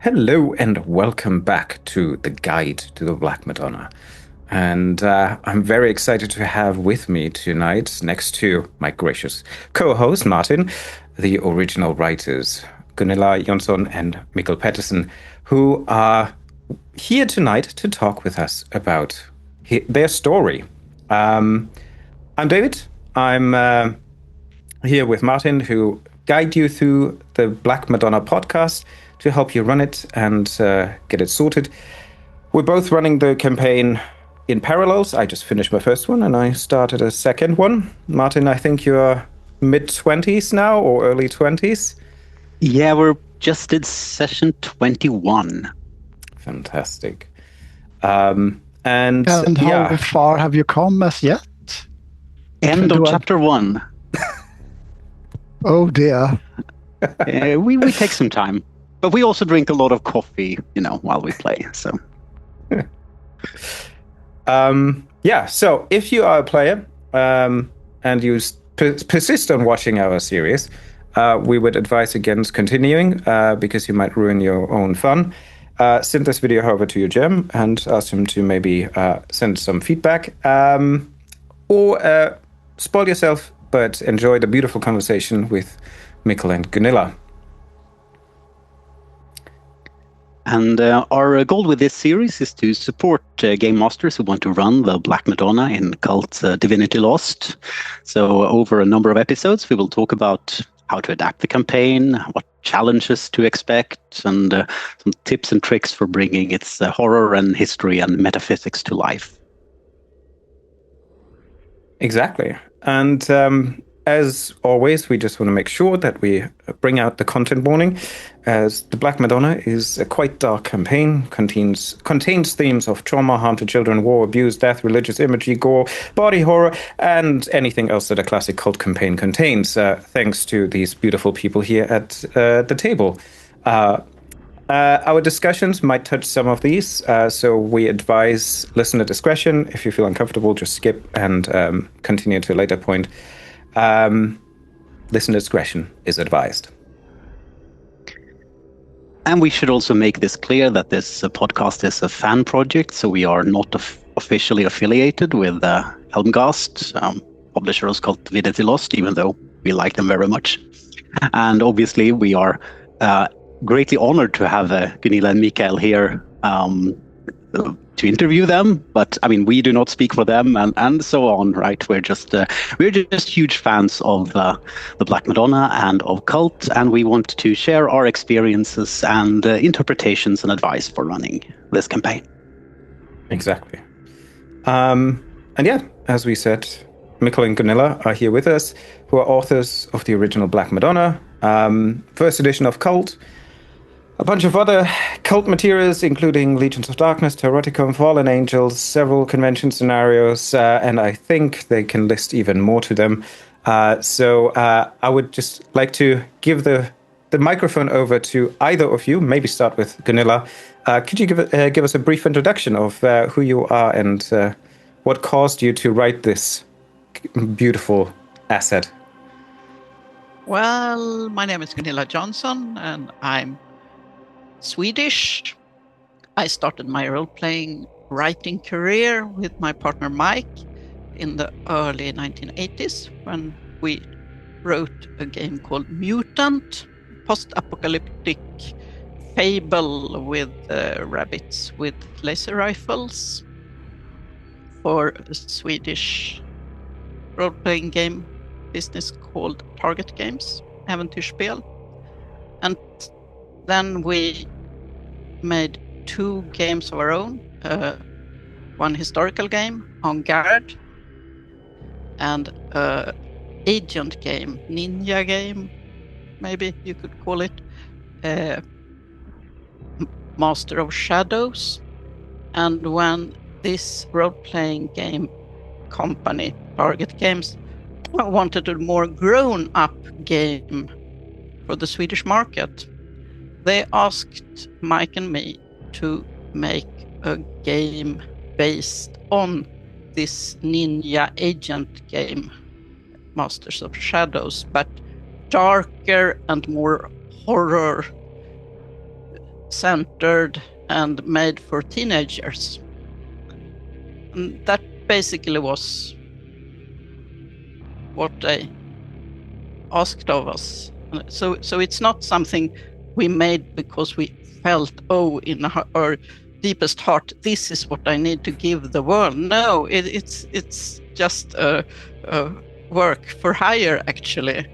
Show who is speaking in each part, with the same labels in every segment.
Speaker 1: Hello and welcome back to the Guide to the Black Madonna. And I'm very excited to have with me tonight, next to my gracious co-host Martin, the original writers Gunilla Jonsson and Petersén, who are here tonight to talk with us about their story. I'm David. I'm here with Martin, who guide you through the Black Madonna podcast to help you run it and get it sorted. We're both running the campaign in parallels. I just finished my first one and I started a second one. Martin, I think you're mid-20s now or early 20s?
Speaker 2: Yeah, we're just in session 21.
Speaker 1: Fantastic.
Speaker 3: And how far have you come as yet?
Speaker 2: End of chapter 1.
Speaker 3: Oh dear.
Speaker 2: We take some time. But we also drink a lot of coffee, while we play. So,
Speaker 1: So if you are a player and you persist on watching our series, we would advise against continuing because you might ruin your own fun. Send this video, however, to your GM and ask him to maybe send some feedback or spoil yourself, but enjoy the beautiful conversation with Mikkel and Gunilla.
Speaker 2: And our goal with this series is to support game masters who want to run the Black Madonna in Cult Divinity Lost. So over a number of episodes, we will talk about how to adapt the campaign, what challenges to expect, and some tips and tricks for bringing its horror and history and metaphysics to life.
Speaker 1: Exactly. And as always, we just want to make sure that we bring out the content warning, as the Black Madonna is a quite dark campaign, contains themes of trauma, harm to children, war, abuse, death, religious imagery, gore, body horror, and anything else that a classic cult campaign contains, thanks to these beautiful people here at the table. Our discussions might touch some of these, so we advise listener discretion. If you feel uncomfortable, just skip and continue to a later point. Listener discretion is advised.
Speaker 2: And we should also make this clear that this podcast is a fan project, so we are not officially affiliated with Helmgast, publishers called Divinity Lost, even though we like them very much. And obviously, we are greatly honored to have Gunilla and Mikael here to interview them, but I mean, we do not speak for them, and so on, right? We're just huge fans of the Black Madonna and of Cult, and we want to share our experiences and interpretations and advice for running this campaign.
Speaker 1: Exactly. And yeah, as we said, Mikkel and Gunilla are here with us, who are authors of the original Black Madonna, first edition of Cult, a bunch of other cult materials, including Legions of Darkness, Taroticum, Fallen Angels, several convention scenarios, and I think they can list even more to them. So I would just like to give the microphone over to either of you. Maybe start with Gunilla. Could you give us a brief introduction of who you are and what caused you to write this beautiful asset?
Speaker 4: Well, my name is Gunilla Jonsson, and I'm Swedish. I started my role-playing writing career with my partner Mike in the early 1980s when we wrote a game called Mutant, post-apocalyptic fable with rabbits with laser rifles for a Swedish role-playing game business called Target Games, Äventyrsspel. And then we made 2 games of our own, one historical game, En Garde, and an agent game, ninja game, maybe you could call it, Master of Shadows. And when this role-playing game company, Target Games, wanted a more grown-up game for the Swedish market, they asked Mike and me to make a game based on this ninja agent game, Masters of Shadows, but darker and more horror centered and made for teenagers. And that basically was what they asked of us. So it's not something we made because we felt, in our deepest heart, this is what I need to give the world. No, it's just a work for hire, actually,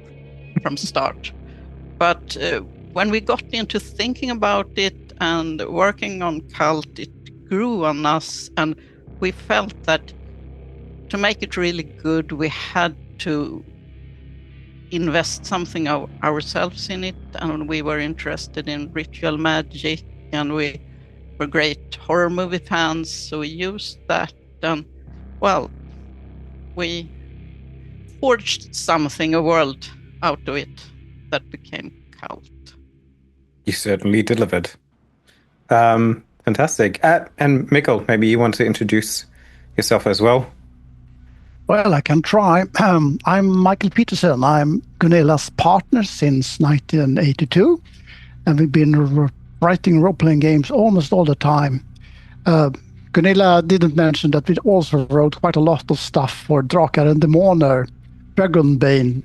Speaker 4: from start. But when we got into thinking about it and working on Cult, it grew on us, and we felt that to make it really good, we had to invest something of ourselves in it, and we were interested in ritual magic, and we were great horror movie fans, so we used that, and well, we forged something, a world out of it that became Cult.
Speaker 1: You certainly delivered. Fantastic. And Mikkel, maybe you want to introduce yourself as well?
Speaker 3: Well, I can try. I'm Michael Petersén. I'm Gunilla's partner since 1982, and we've been writing role-playing games almost all the time. Gunilla didn't mention that we also wrote quite a lot of stuff for Drakar and Demoner, Dragonbane,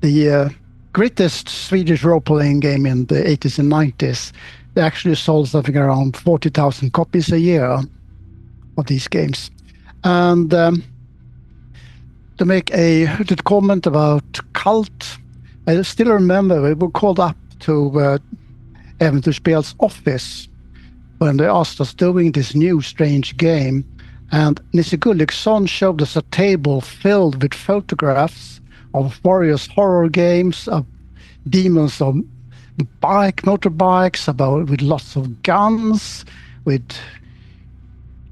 Speaker 3: the greatest Swedish role-playing game in the 80s and 90s. They actually sold something around 40,000 copies a year of these games. And to make a comment about Cult, I still remember we were called up to Äventyrsspel's office when they asked us doing this new strange game. And Nisse Gulliksson showed us a table filled with photographs of various horror games, of demons on motorbikes, with lots of guns, with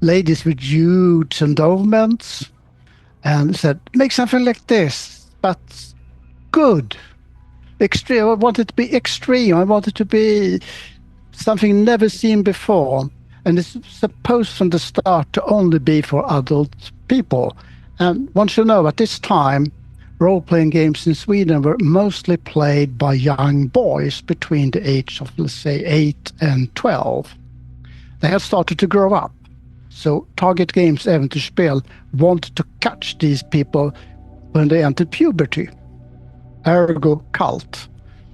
Speaker 3: ladies with huge endowments, and said, make something like this, but good. Extreme. I want it to be extreme. I want it to be something never seen before. And it's supposed from the start to only be for adult people. And one should know, at this time, role-playing games in Sweden were mostly played by young boys between the age of, let's say, 8 and 12. They had started to grow up. So Target Games Äventyrsspel wanted to catch these people when they entered puberty. Ergo Cult.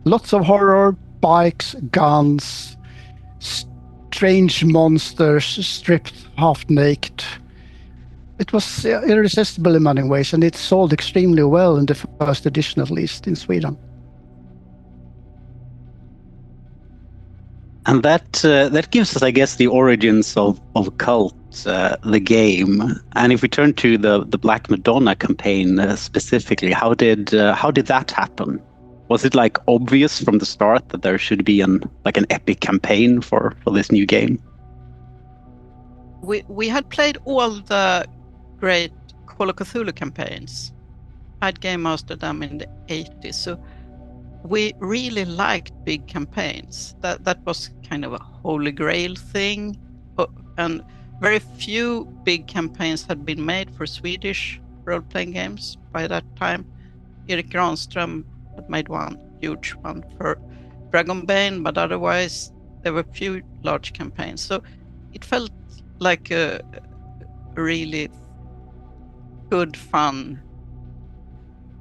Speaker 3: Lots of horror, bikes, guns, strange monsters stripped half naked. It was irresistible in many ways, and it sold extremely well in the first edition, at least in Sweden.
Speaker 2: And that gives us, I guess, the origins of Cult, the game. And if we turn to the Black Madonna campaign specifically, how did that happen? Was it like obvious from the start that there should be an epic campaign for this new game?
Speaker 4: We had played all the great Call of Cthulhu campaigns. I'd game mastered them in the 80s, so we really liked big campaigns. That was kind of a holy grail thing, and very few big campaigns had been made for Swedish role-playing games by that time. Erik Granström had made one huge one for Dragonbane, but otherwise there were few large campaigns. So it felt like a really good, fun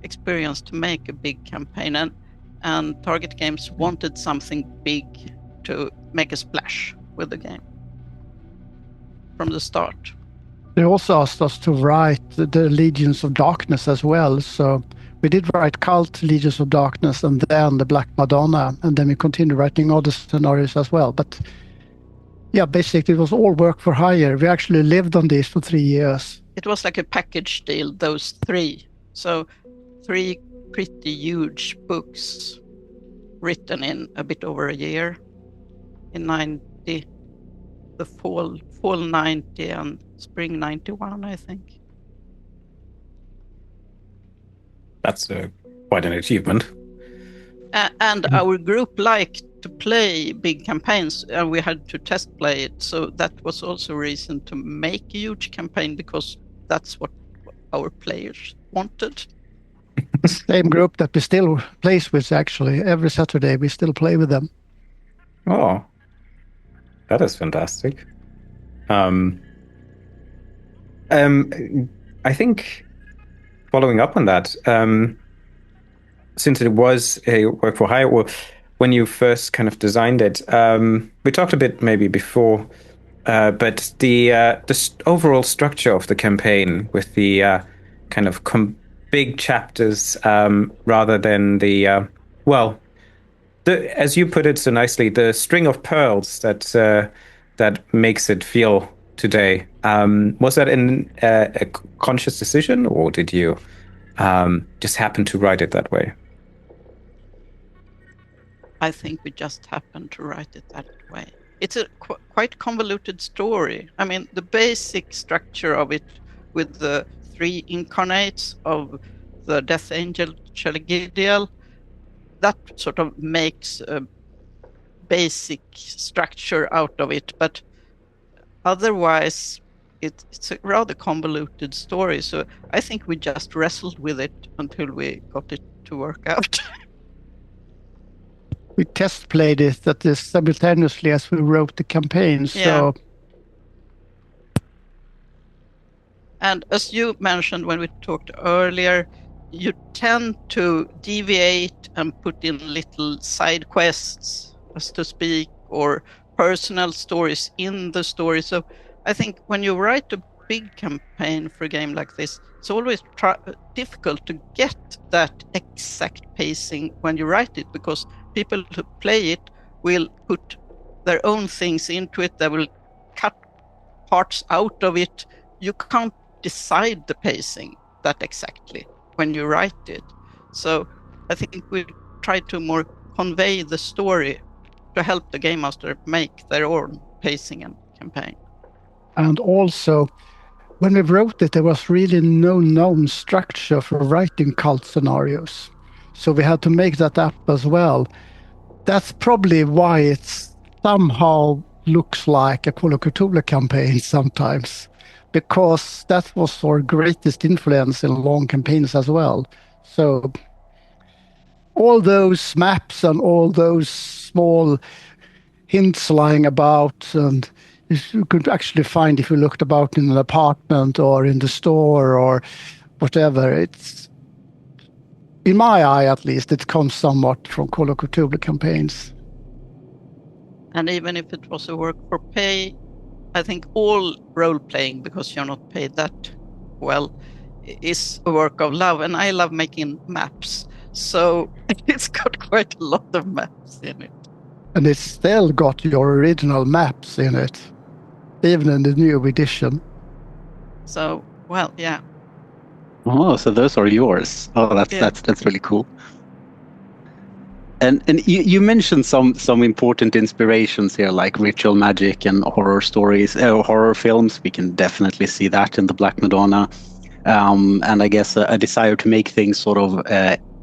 Speaker 4: experience to make a big campaign, and Target Games wanted something big to make a splash with the game from the start.
Speaker 3: They also asked us to write the Legions of Darkness as well, so we did write Cult, Legions of Darkness, and then the Black Madonna, and then we continued writing other scenarios as well. But yeah, basically it was all work for hire. We actually lived on this for 3 years.
Speaker 4: It was like a package deal, those three. So 3 pretty huge books written in a bit over a year, in 90, the fall 90 and spring 91, I think.
Speaker 1: That's quite an achievement.
Speaker 4: And our group liked to play big campaigns, and we had to test play it. So that was also a reason to make a huge campaign, because that's what our players wanted.
Speaker 3: Same group that we still plays with, actually. Every Saturday we still play with them.
Speaker 1: Oh, That is fantastic. Um, um, I think following up on that, since it was a work for hire, well, when you first kind of designed it, we talked a bit maybe before, but the overall structure of the campaign with the kind of big chapters rather than the well, as you put it so nicely, the string of pearls that makes it feel today. Was that a conscious decision, or did you just happen to write it that way?
Speaker 4: I think we just happened to write it that way. It's a quite convoluted story. I mean, the basic structure of it, with the three incarnates of the Death Angel Sheligidiel, that sort of makes a basic structure out of it. But otherwise, it's a rather convoluted story. So I think we just wrestled with it until we got it to work out.
Speaker 3: We test played it that is simultaneously as we wrote the campaign. So,
Speaker 4: Yeah. And as you mentioned when we talked earlier, you tend to deviate and put in little side quests, as to speak, or personal stories in the story. So I think when you write a big campaign for a game like this, it's always difficult to get that exact pacing when you write it, because people who play it will put their own things into it. They will cut parts out of it. You can't decide the pacing that exactly when you write it. So I think we try to more convey the story to help the game master make their own pacing and campaign.
Speaker 3: And also, when we wrote it, there was really no known structure for writing cult scenarios. So we had to make that up as well. That's probably why it somehow looks like a Call of Cthulhu campaign sometimes, because that was our greatest influence in long campaigns as well. So all those maps and all those small hints lying about, and you could actually find if you looked about in an apartment or in the store or whatever. It's, in my eye at least, it comes somewhat from Call of Cthulhu campaigns.
Speaker 4: And even if it was a work for pay, I think all role-playing, because you're not paid that well, is a work of love. And I love making maps. So it's got quite a lot of maps in it.
Speaker 3: And it's still got your original maps in it, even in the new edition.
Speaker 4: So, well, yeah.
Speaker 2: Oh, so those are yours. Oh, that's really cool. And you mentioned some important inspirations here, like ritual magic and horror stories, horror films. We can definitely see that in the Black Madonna, and I guess a desire to make things sort of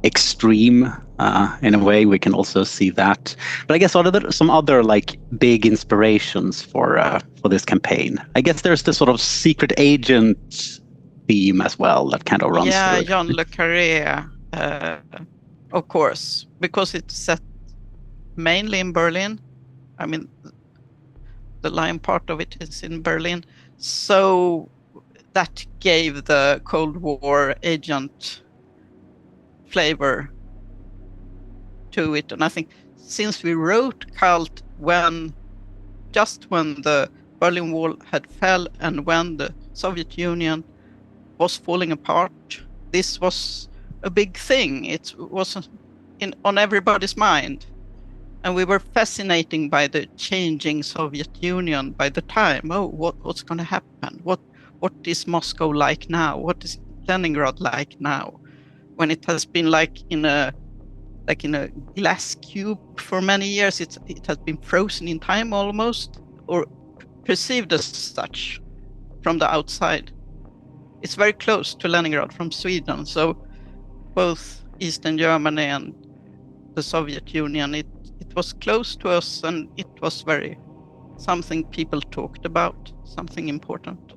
Speaker 2: extreme in a way. We can also see that. But I guess are there some other like big inspirations for this campaign? I guess there's the sort of secret agent theme as well that kind of runs through.
Speaker 4: Yeah, John le Carré. Of course, because it's set mainly in Berlin. I mean, the lion part of it is in Berlin. So that gave the Cold War agent flavor to it. And I think since we wrote Cult just when the Berlin Wall had fell and when the Soviet Union was falling apart, this was a big thing. It was on everybody's mind, and we were fascinated by the changing Soviet Union by the time. Oh, what's going to happen? What is Moscow like now? What is Leningrad like now? When it has been like in a glass cube for many years, it has been frozen in time almost, or perceived as such from the outside. It's very close to Leningrad from Sweden, so both Eastern Germany and the Soviet Union, it was close to us, and it was very something people talked about, something important.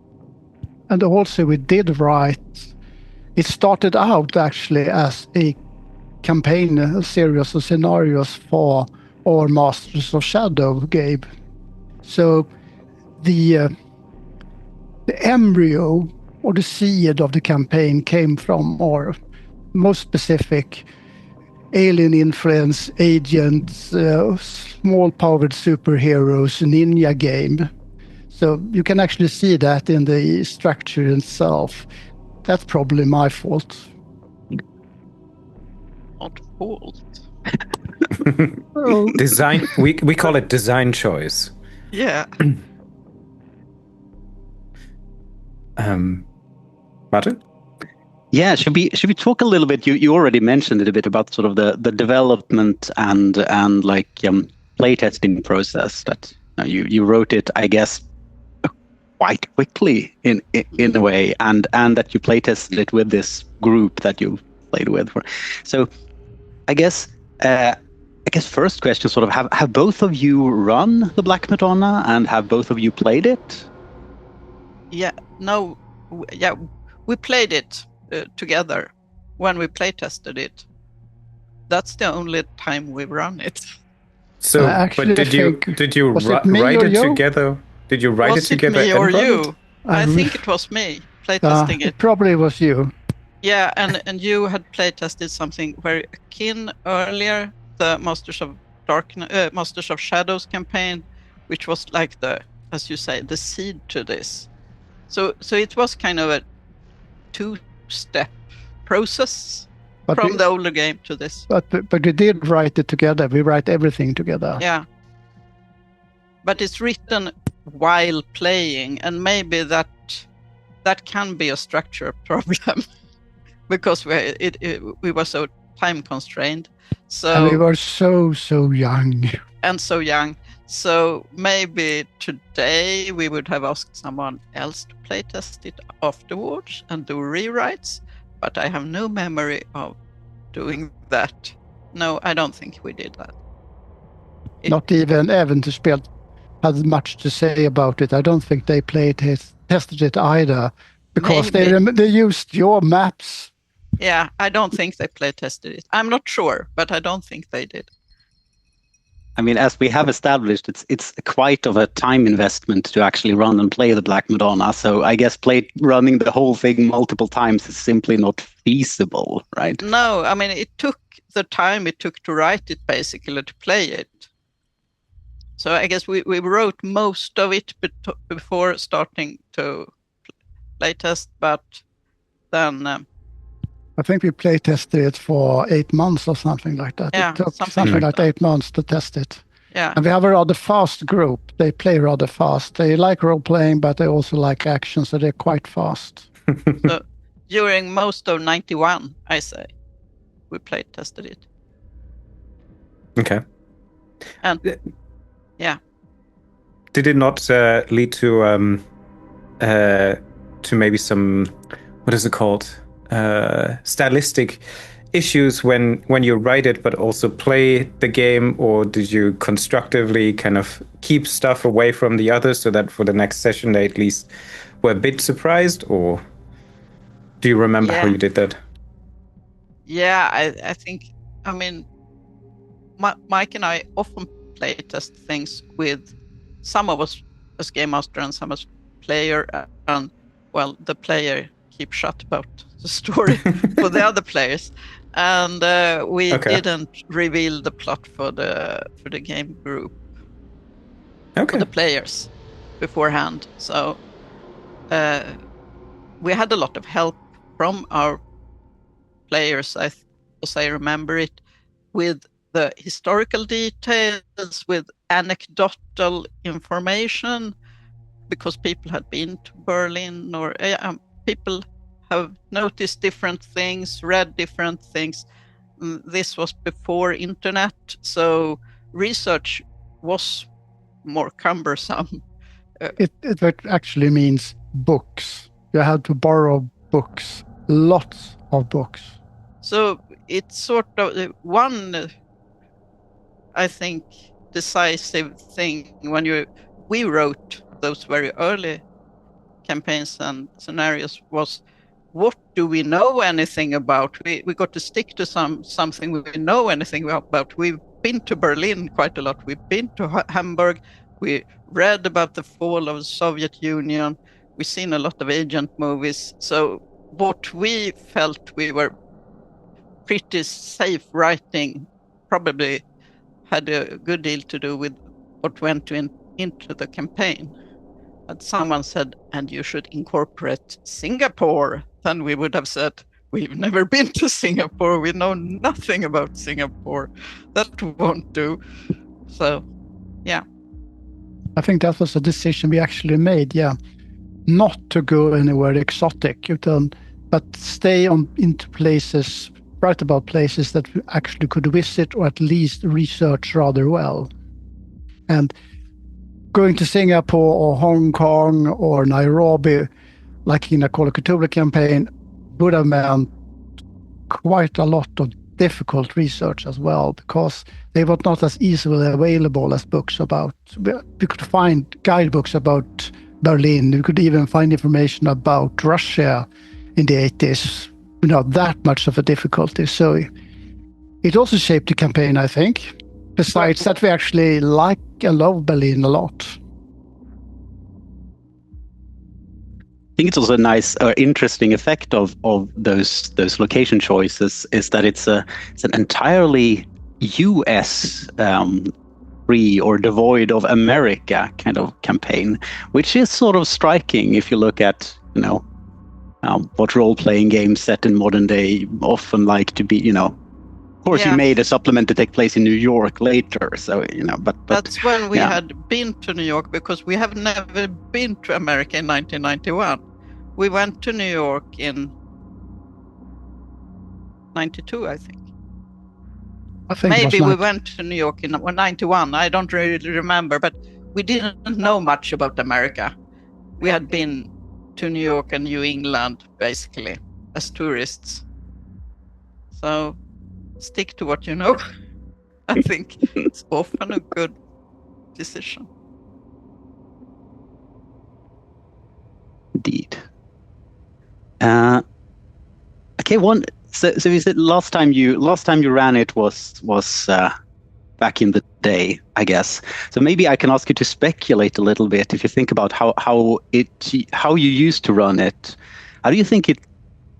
Speaker 3: And also we did write, it started out actually as a campaign, a series of scenarios for our Masters of Shadow game. So the embryo or the seed of the campaign came from, or most specific, alien influence agents, small-powered superheroes, ninja game. So you can actually see that in the structure itself. That's probably my fault.
Speaker 4: Not fault.
Speaker 1: Design. We call it design choice.
Speaker 4: Yeah.
Speaker 1: Martin?
Speaker 2: Yeah, should we talk a little bit? You already mentioned it a bit about sort of the development and like playtesting process that you wrote it, I guess, quite quickly in a way, and that you playtested it with this group that you played with. So I guess first question, sort of, have both of you run the Black Madonna, and have both of you played it?
Speaker 4: Yeah. No. Yeah. We played it together when we playtested it. That's the only time we've run it.
Speaker 1: So,
Speaker 3: actually,
Speaker 1: but did you write it together? Did you write it together?
Speaker 4: Was it me or
Speaker 1: and run
Speaker 4: you?
Speaker 1: it?
Speaker 4: I think it was me playtesting it.
Speaker 3: It probably was you.
Speaker 4: Yeah, and you had playtested something very akin earlier, the Masters of Shadows campaign, which was like the, as you say, the seed to this. So it was kind of a two-step process from the older game to this.
Speaker 3: But we did write it together. We write everything together.
Speaker 4: Yeah. But it's written while playing, and maybe that can be a structure problem because we were so time constrained. So
Speaker 3: and we were so young.
Speaker 4: And so young. So maybe today we would have asked someone else to playtest it afterwards and do rewrites, but I have no memory of doing that. No, I don't think we did that.
Speaker 3: Not even Äventyrsspel had much to say about it. I don't think they tested it either, because they used your maps.
Speaker 4: Yeah, I don't think they playtested it. I'm not sure, but I don't think they did.
Speaker 2: I mean, as we have established, it's quite of a time investment to actually run and play the Black Madonna. So I guess running the whole thing multiple times is simply not feasible, right?
Speaker 4: No, I mean, it took the time it took to write it, basically, to play it. So I guess we wrote most of it before starting to playtest, but then...
Speaker 3: I think we playtested it for 8 months or something like that.
Speaker 4: Yeah,
Speaker 3: it took something like 8 months to test it.
Speaker 4: Yeah.
Speaker 3: And we have a rather fast group. They play rather fast. They like role-playing, but they also like action, so they're quite fast.
Speaker 4: So during most of 91, I say, we playtested it.
Speaker 1: Okay.
Speaker 4: And yeah.
Speaker 1: Did it not lead to maybe some, what is it called? Stylistic issues when you write it but also play the game, or did you constructively kind of keep stuff away from the others so that for the next session they at least were a bit surprised? Or do you remember how you did that?
Speaker 4: Yeah, I think, I mean, Mike and I often play test things with some of us as game master and some as player, and well, the player keep shut about the story for the other players, and we didn't reveal the plot for the game group, for the players beforehand. So we had a lot of help from our players, as I remember it, with the historical details, with anecdotal information, because people had been to Berlin, or people have noticed different things, read different things. This was before internet, so research was more cumbersome.
Speaker 3: It actually means books. You had to borrow books, lots of books.
Speaker 4: So it's sort of one, I think, decisive thing when we wrote those very early campaigns and scenarios was, what do we know anything about? We got to stick to something we know anything about. We've been to Berlin quite a lot. We've been to Hamburg. We read about the fall of the Soviet Union. We've seen a lot of agent movies. So what we felt we were pretty safe writing probably had a good deal to do with what went into the campaign. But someone said, and you should incorporate Singapore. Then we would have said, we've never been to Singapore. We know nothing about Singapore. That won't do. So, yeah.
Speaker 3: I think that was a decision we actually made, not to go anywhere exotic, but stay into places, write about places that we actually could visit or at least research rather well. And going to Singapore or Hong Kong or Nairobi, like in a Call of Cthulhu campaign, would have meant quite a lot of difficult research as well, because they were not as easily available as books about. We could find guidebooks about Berlin. We could even find information about Russia in the 80s without that much of a difficulty. So it also shaped the campaign, I think. Besides that, we actually like and love Berlin a lot.
Speaker 2: I think it's also a nice or interesting effect of those location choices is that it's an entirely US free or devoid of America kind of campaign, which is sort of striking if you look at what role-playing games set in modern day often like to be. Of course, you made a supplement to take place in New York later, so but
Speaker 4: that's when we had been to New York, because we have never been to America in 1991. We went to New York in 92, I think. Maybe we went to New York in 91. I don't really remember, but we didn't know much about America. We had been to New York and New England, basically, as tourists. So stick to what you know. I think it's often a good decision.
Speaker 2: Indeed. Okay, so you said last time you ran it was back in the day, I guess. So maybe I can ask you to speculate a little bit. If you think about how you used to run it, how do you think it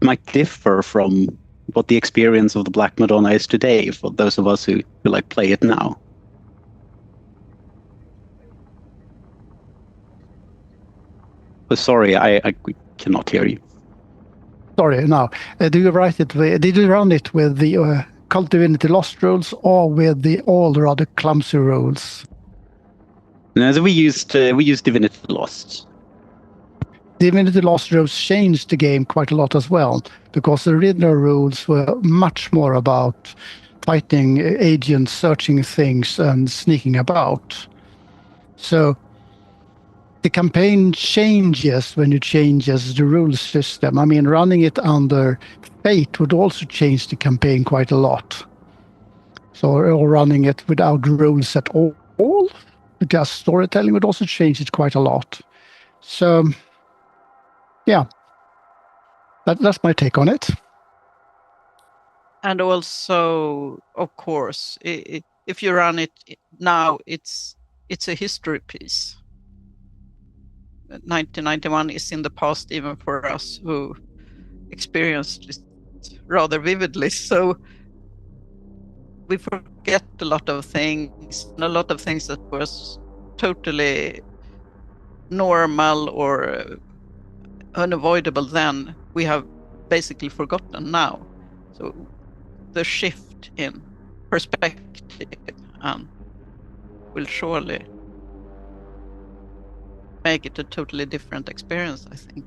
Speaker 2: might differ from what the experience of the Black Madonna is today for those of us who like play it now? Oh, sorry, I cannot hear you.
Speaker 3: Sorry, no. Did you run it with the Cult Divinity Lost rules or with the old rather clumsy rules?
Speaker 2: No, so we used Divinity Lost.
Speaker 3: Divinity Lost rules changed the game quite a lot as well, because the original rules were much more about fighting agents, searching things, and sneaking about. So the campaign changes when you changes the rule system. I mean, running it under Fate would also change the campaign quite a lot. So, or running it without rules at all, with just storytelling would also change it quite a lot. So, yeah, that's my take on it.
Speaker 4: And also, of course, if you run it now, it's a history piece. 1991 is in the past, even for us who experienced it rather vividly. So we forget a lot of things, and a lot of things that was totally normal or unavoidable then, we have basically forgotten now. So the shift in perspective will surely make it a totally different experience, I think.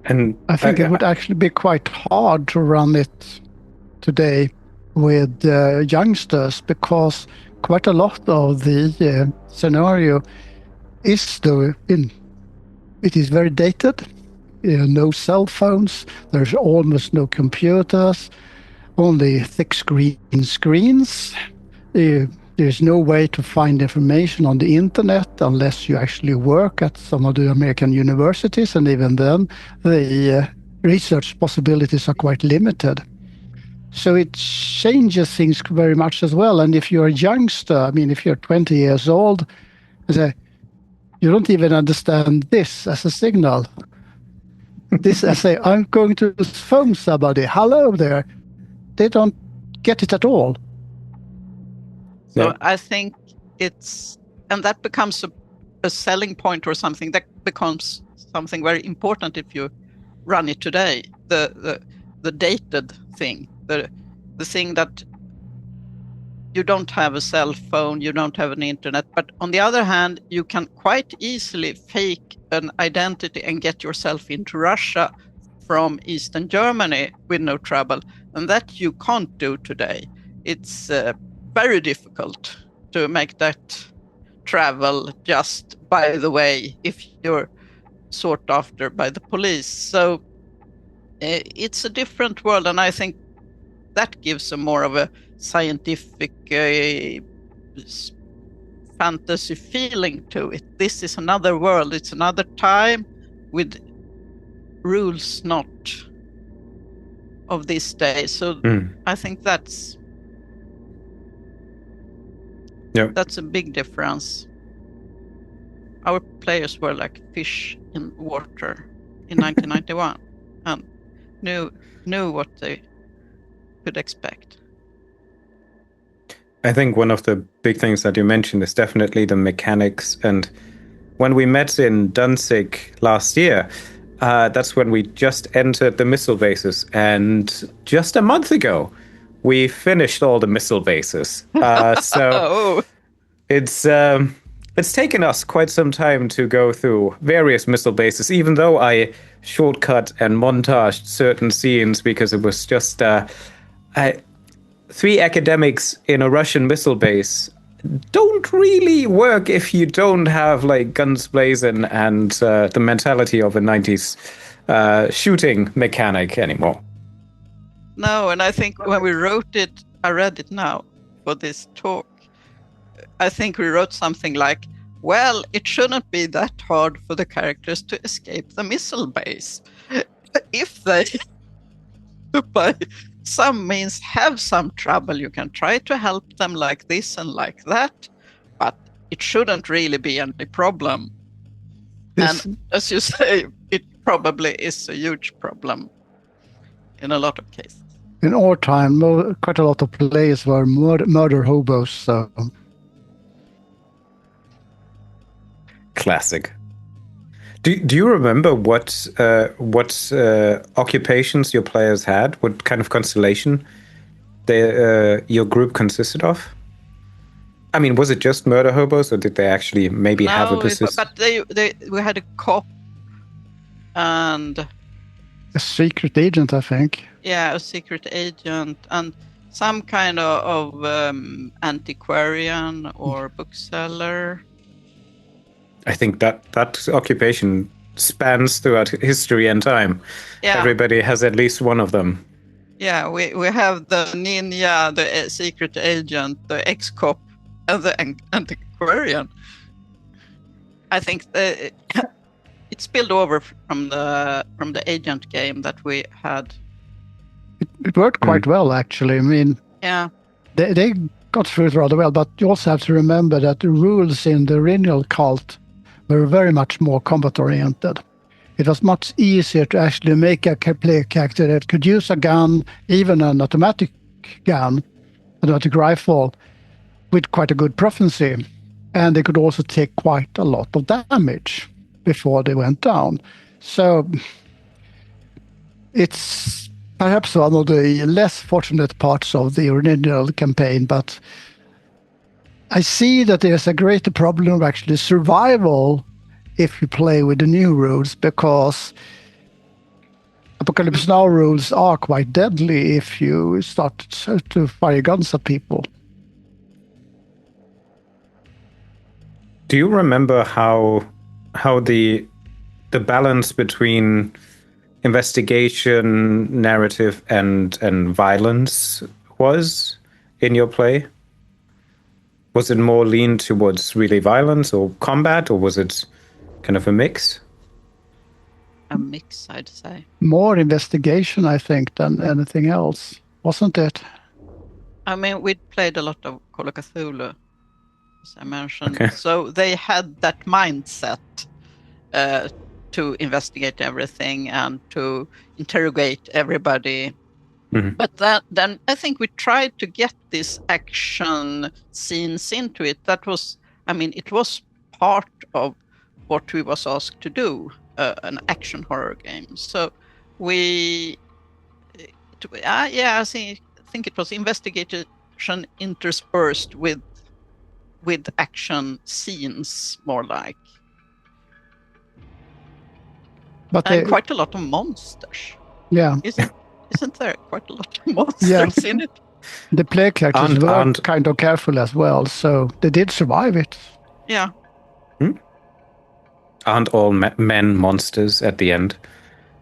Speaker 1: And
Speaker 3: I think it would actually be quite hard to run it today with youngsters, because quite a lot of the scenario is it is very dated. No cell phones, there's almost no computers, only thick screens. There's no way to find information on the internet unless you actually work at some of the American universities, and even then the research possibilities are quite limited. So it changes things very much as well. And if you're a youngster, I mean, if you're 20 years old, you don't even understand this as a signal. This, I say, I'm going to phone somebody. Hello there. They don't get it at all.
Speaker 4: So I think and that becomes a selling point or something that becomes something very important if you run it today. The dated thing, the thing that you don't have a cell phone, you don't have an internet, but on the other hand, you can quite easily fake an identity and get yourself into Russia from Eastern Germany with no trouble, and that you can't do today. It's very difficult to make that travel just by the way if you're sought after by the police. So it's a different world, and I think that gives a more of a scientific fantasy feeling to it. This is another world, it's another time with rules not of this day. So I think that's a big difference. Our players were like fish in water in 1991 and knew what they could expect.
Speaker 1: I think one of the big things that you mentioned is definitely the mechanics. And when we met in Danzig last year, that's when we just entered the missile bases. And just a month ago, we finished all the missile bases. So it's taken us quite some time to go through various missile bases, even though I shortcut and montaged certain scenes because it was just 3 academics in a Russian missile base don't really work if you don't have like guns blazing and the mentality of a 90s shooting mechanic anymore.
Speaker 4: No, and I think when we wrote it, I read it now for this talk, I think we wrote something like, well, it shouldn't be that hard for the characters to escape the missile base. If they, by some means, have some trouble, you can try to help them like this and like that, but it shouldn't really be any problem. And as you say, it probably is a huge problem in a lot of cases.
Speaker 3: In our time, quite a lot of players were murder hobos. So.
Speaker 1: Classic. Do you remember what occupations your players had? What kind of constellation your group consisted of? I mean, was it just murder hobos, or did they actually maybe have a position?
Speaker 4: But we had a cop and
Speaker 3: a secret agent, I think.
Speaker 4: Yeah, a secret agent and some kind of antiquarian or bookseller.
Speaker 1: I think that occupation spans throughout history and time. Yeah. Everybody has at least one of them.
Speaker 4: Yeah, we have the ninja, the secret agent, the ex-cop, and the antiquarian. I think it spilled over from the agent game that we had.
Speaker 3: It worked quite well, actually. I mean,
Speaker 4: yeah,
Speaker 3: they got through it rather well, but you also have to remember that the rules in the original Cult were very much more combat-oriented. It was much easier to actually make a player character that could use a gun, even an automatic gun, automatic rifle, with quite a good proficiency. And they could also take quite a lot of damage before they went down. So it's perhaps one of the less fortunate parts of the original campaign, but I see that there's a greater problem of actually survival if you play with the new rules, because Apocalypse Now rules are quite deadly if you start to fire guns at people.
Speaker 1: Do you remember how the balance between investigation, narrative, and violence was in your play? Was it more lean towards really violence or combat, or was it kind of a mix?
Speaker 4: A mix, I'd say.
Speaker 3: More investigation, I think, than anything else. wasn't it?
Speaker 4: I mean, we'd played a lot of Call of Cthulhu, as I mentioned.
Speaker 1: Okay.
Speaker 4: So they had that mindset to investigate everything and to interrogate everybody.
Speaker 1: Mhm.
Speaker 4: But then I think we tried to get these action scenes into it. That was, I mean, it was part of what we was asked to do, an action horror game. So we, I think it was investigation interspersed with action scenes, more like,
Speaker 3: But
Speaker 4: and quite a lot of monsters.
Speaker 3: yeah,
Speaker 4: Isn't there quite a lot of monsters in it?
Speaker 3: the player characters
Speaker 1: And-
Speaker 3: were
Speaker 1: and-
Speaker 3: kind of careful as well, so they did survive it.
Speaker 4: Yeah.
Speaker 1: Aren't all men monsters at the end?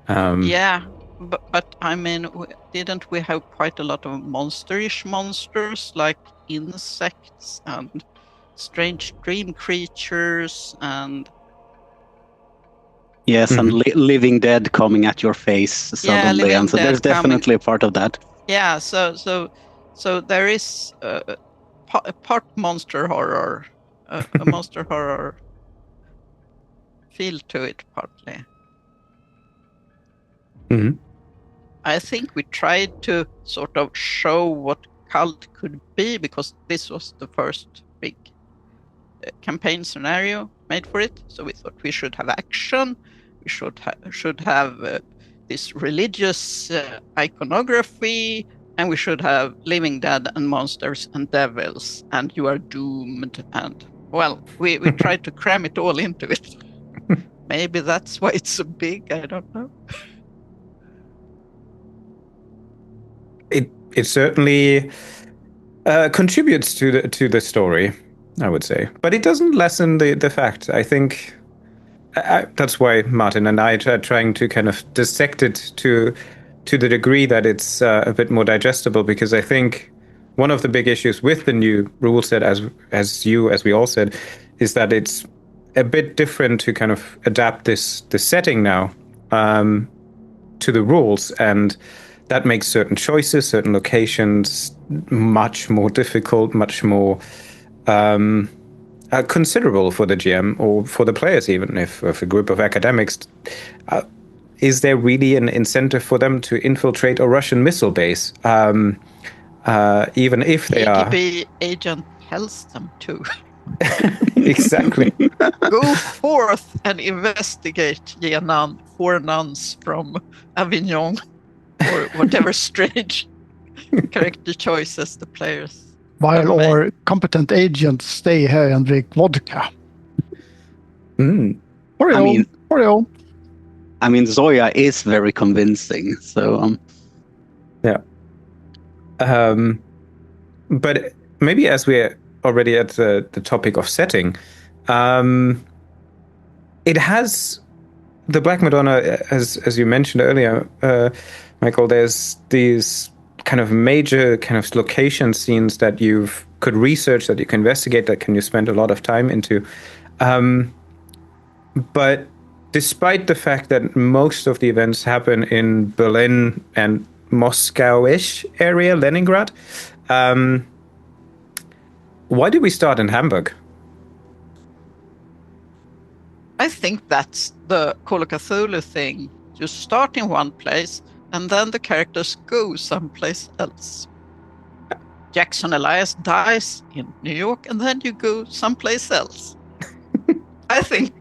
Speaker 4: Yeah, but I mean, didn't we have quite a lot of monsterish monsters, like insects and strange dream creatures and
Speaker 2: Yes, and living dead coming at your face suddenly,
Speaker 4: living
Speaker 2: and so
Speaker 4: dead
Speaker 2: there's definitely a part of that.
Speaker 4: yeah, so there is a part monster horror, a monster horror feel to it partly.
Speaker 1: Mhm.
Speaker 4: I think we tried to sort of show what Cult could be, because this was the first big campaign scenario made for it. So we thought we should have action, we should have this religious iconography, and we should have living dead and monsters and devils, and you are doomed. And well, we tried to cram it all into it. Maybe that's why it's so big. I don't know.
Speaker 1: It certainly contributes to the story, I would say, but it doesn't lessen the fact. I think that's why Martin and I are trying to kind of dissect it to the degree that it's a bit more digestible, because I think one of the big issues with the new rule set, as we all said, is that it's a bit different to kind of adapt this setting now to the rules, and that makes certain choices, certain locations much more difficult, much more considerable for the GM or for the players, even if a group of academics. Is there really an incentive for them to infiltrate a Russian missile base, even if they are?
Speaker 4: KGB agent tells them to.
Speaker 1: Exactly.
Speaker 4: Go forth and investigate, ye four nuns from Avignon, or whatever strange character choices the players.
Speaker 3: While our competent agents stay here and drink vodka.
Speaker 2: I mean, Zoya is very convincing. So
Speaker 1: yeah. But maybe as we're already at the topic of setting, it has the Black Madonna, as you mentioned earlier, Michael. There's these kind of major kind of location scenes that you could research, that you can investigate, that you spend a lot of time into. But despite the fact that most of the events happen in Berlin and Moscow-ish area, Leningrad, why did we start in Hamburg?
Speaker 4: I think that's the Call of Cthulhu thing. You start in one place, and then the characters go someplace else. Jackson Elias dies in New York, and then you go someplace else. I think,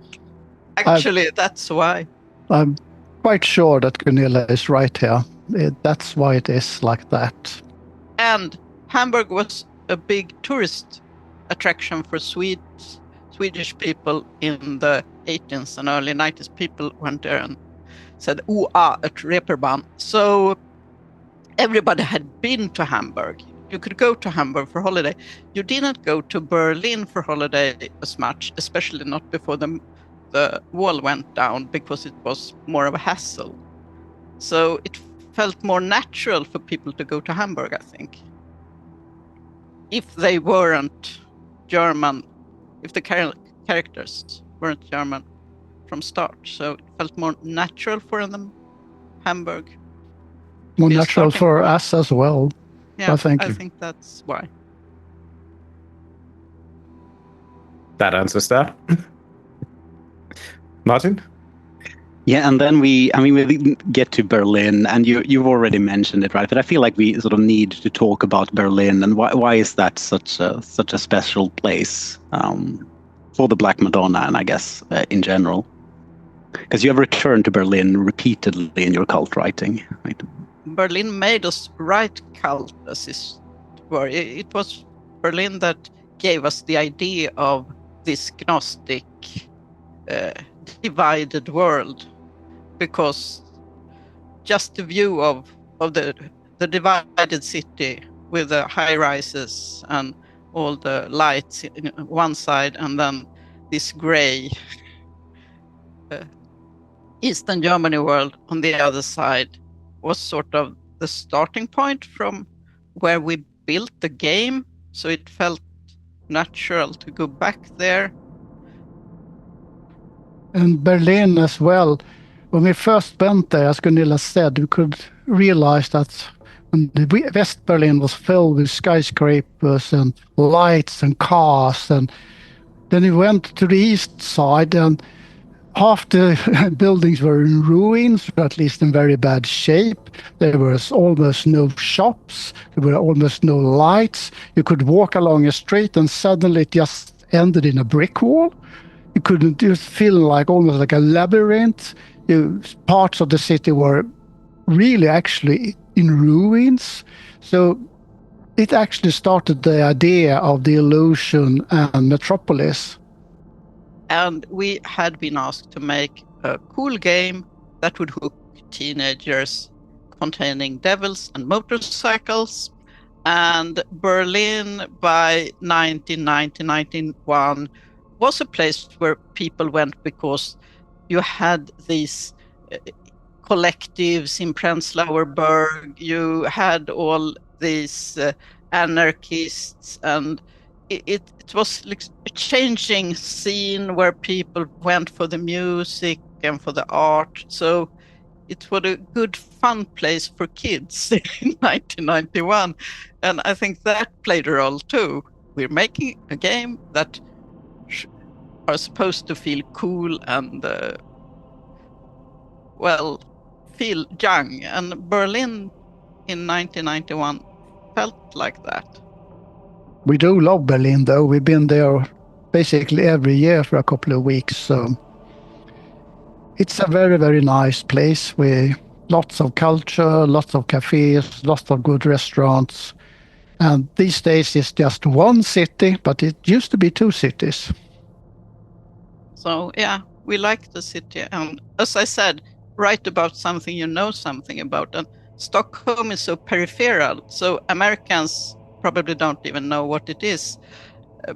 Speaker 4: actually, that's why.
Speaker 3: I'm quite sure that Gunilla is right here. That's why it is like that.
Speaker 4: And Hamburg was a big tourist attraction for Swedish people in the 18th and early 90s. People went there and said, "Ooh, at Reeperbahn." So everybody had been to Hamburg. You could go to Hamburg for holiday. You didn't go to Berlin for holiday as much, especially not before the wall went down, because it was more of a hassle. So it felt more natural for people to go to Hamburg, I think. If they weren't German, if the characters weren't German from start. So it felt more natural for them, Hamburg.
Speaker 3: More
Speaker 4: be a
Speaker 3: natural
Speaker 4: starting
Speaker 3: for
Speaker 4: point.
Speaker 3: us as well.
Speaker 4: Yeah,
Speaker 3: I think.
Speaker 4: I think that's why.
Speaker 1: That answers that. Martin?
Speaker 2: Yeah, and then we get to Berlin, and you've already mentioned it, right? But I feel like we sort of need to talk about Berlin, and why is that such a special place for the Black Madonna, and I guess in general, because you have returned to Berlin repeatedly in your cult writing, right?
Speaker 4: Berlin made us write cult as it were. It was Berlin that gave us the idea of this Gnostic divided world, because just the view of the divided city with the high rises and all the lights in one side, and then this gray Eastern Germany world on the other side, was sort of the starting point from where we built the game. So it felt natural to go back there.
Speaker 3: And Berlin as well. When we first went there, as Gunilla said, we could realize that when the West Berlin was filled with skyscrapers and lights and cars, and then we went to the east side, and half the buildings were in ruins, or at least in very bad shape. There was almost no shops. There were almost no lights. You could walk along a street and suddenly it just ended in a brick wall. You couldn't just feel like almost like a labyrinth. Parts of the city were really actually in ruins. So it actually started the idea of the illusion and metropolis.
Speaker 4: And we had been asked to make a cool game that would hook teenagers, containing devils and motorcycles. And Berlin by 1990, 1991 was a place where people went because you had these collectives in Prenzlauer Berg, you had all these anarchists, and it was like a changing scene where people went for the music and for the art. So it was a good fun place for kids in 1991. And I think that played a role too. We're making a game that are supposed to feel cool and, feel young. And Berlin in 1991 felt like that.
Speaker 3: We do love Berlin, though. We've been there basically every year for a couple of weeks. So it's a very, very nice place with lots of culture, lots of cafes, lots of good restaurants. And these days it's just one city, but it used to be two cities.
Speaker 4: So yeah, we like the city. And as I said, write about something you know something about. And Stockholm is so peripheral. So Americans probably don't even know what it is.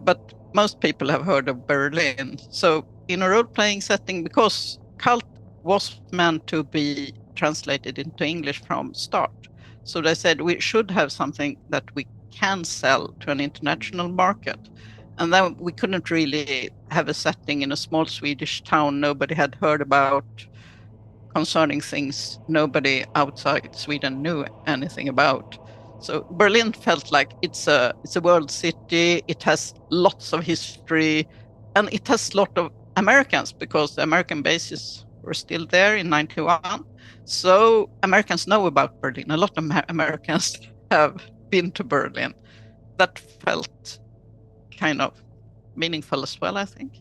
Speaker 4: But most people have heard of Berlin. So in a role-playing setting, because Cult was meant to be translated into English from start. So they said we should have something that we can sell to an international market. And then we couldn't really have a setting in a small Swedish town nobody had heard about, concerning things nobody outside Sweden knew anything about. So Berlin felt like it's a world city. It has lots of history, and it has a lot of Americans, because the American bases were still there in 91. So Americans know about Berlin. A lot of Americans have been to Berlin. That felt kind of meaningful as well, I think.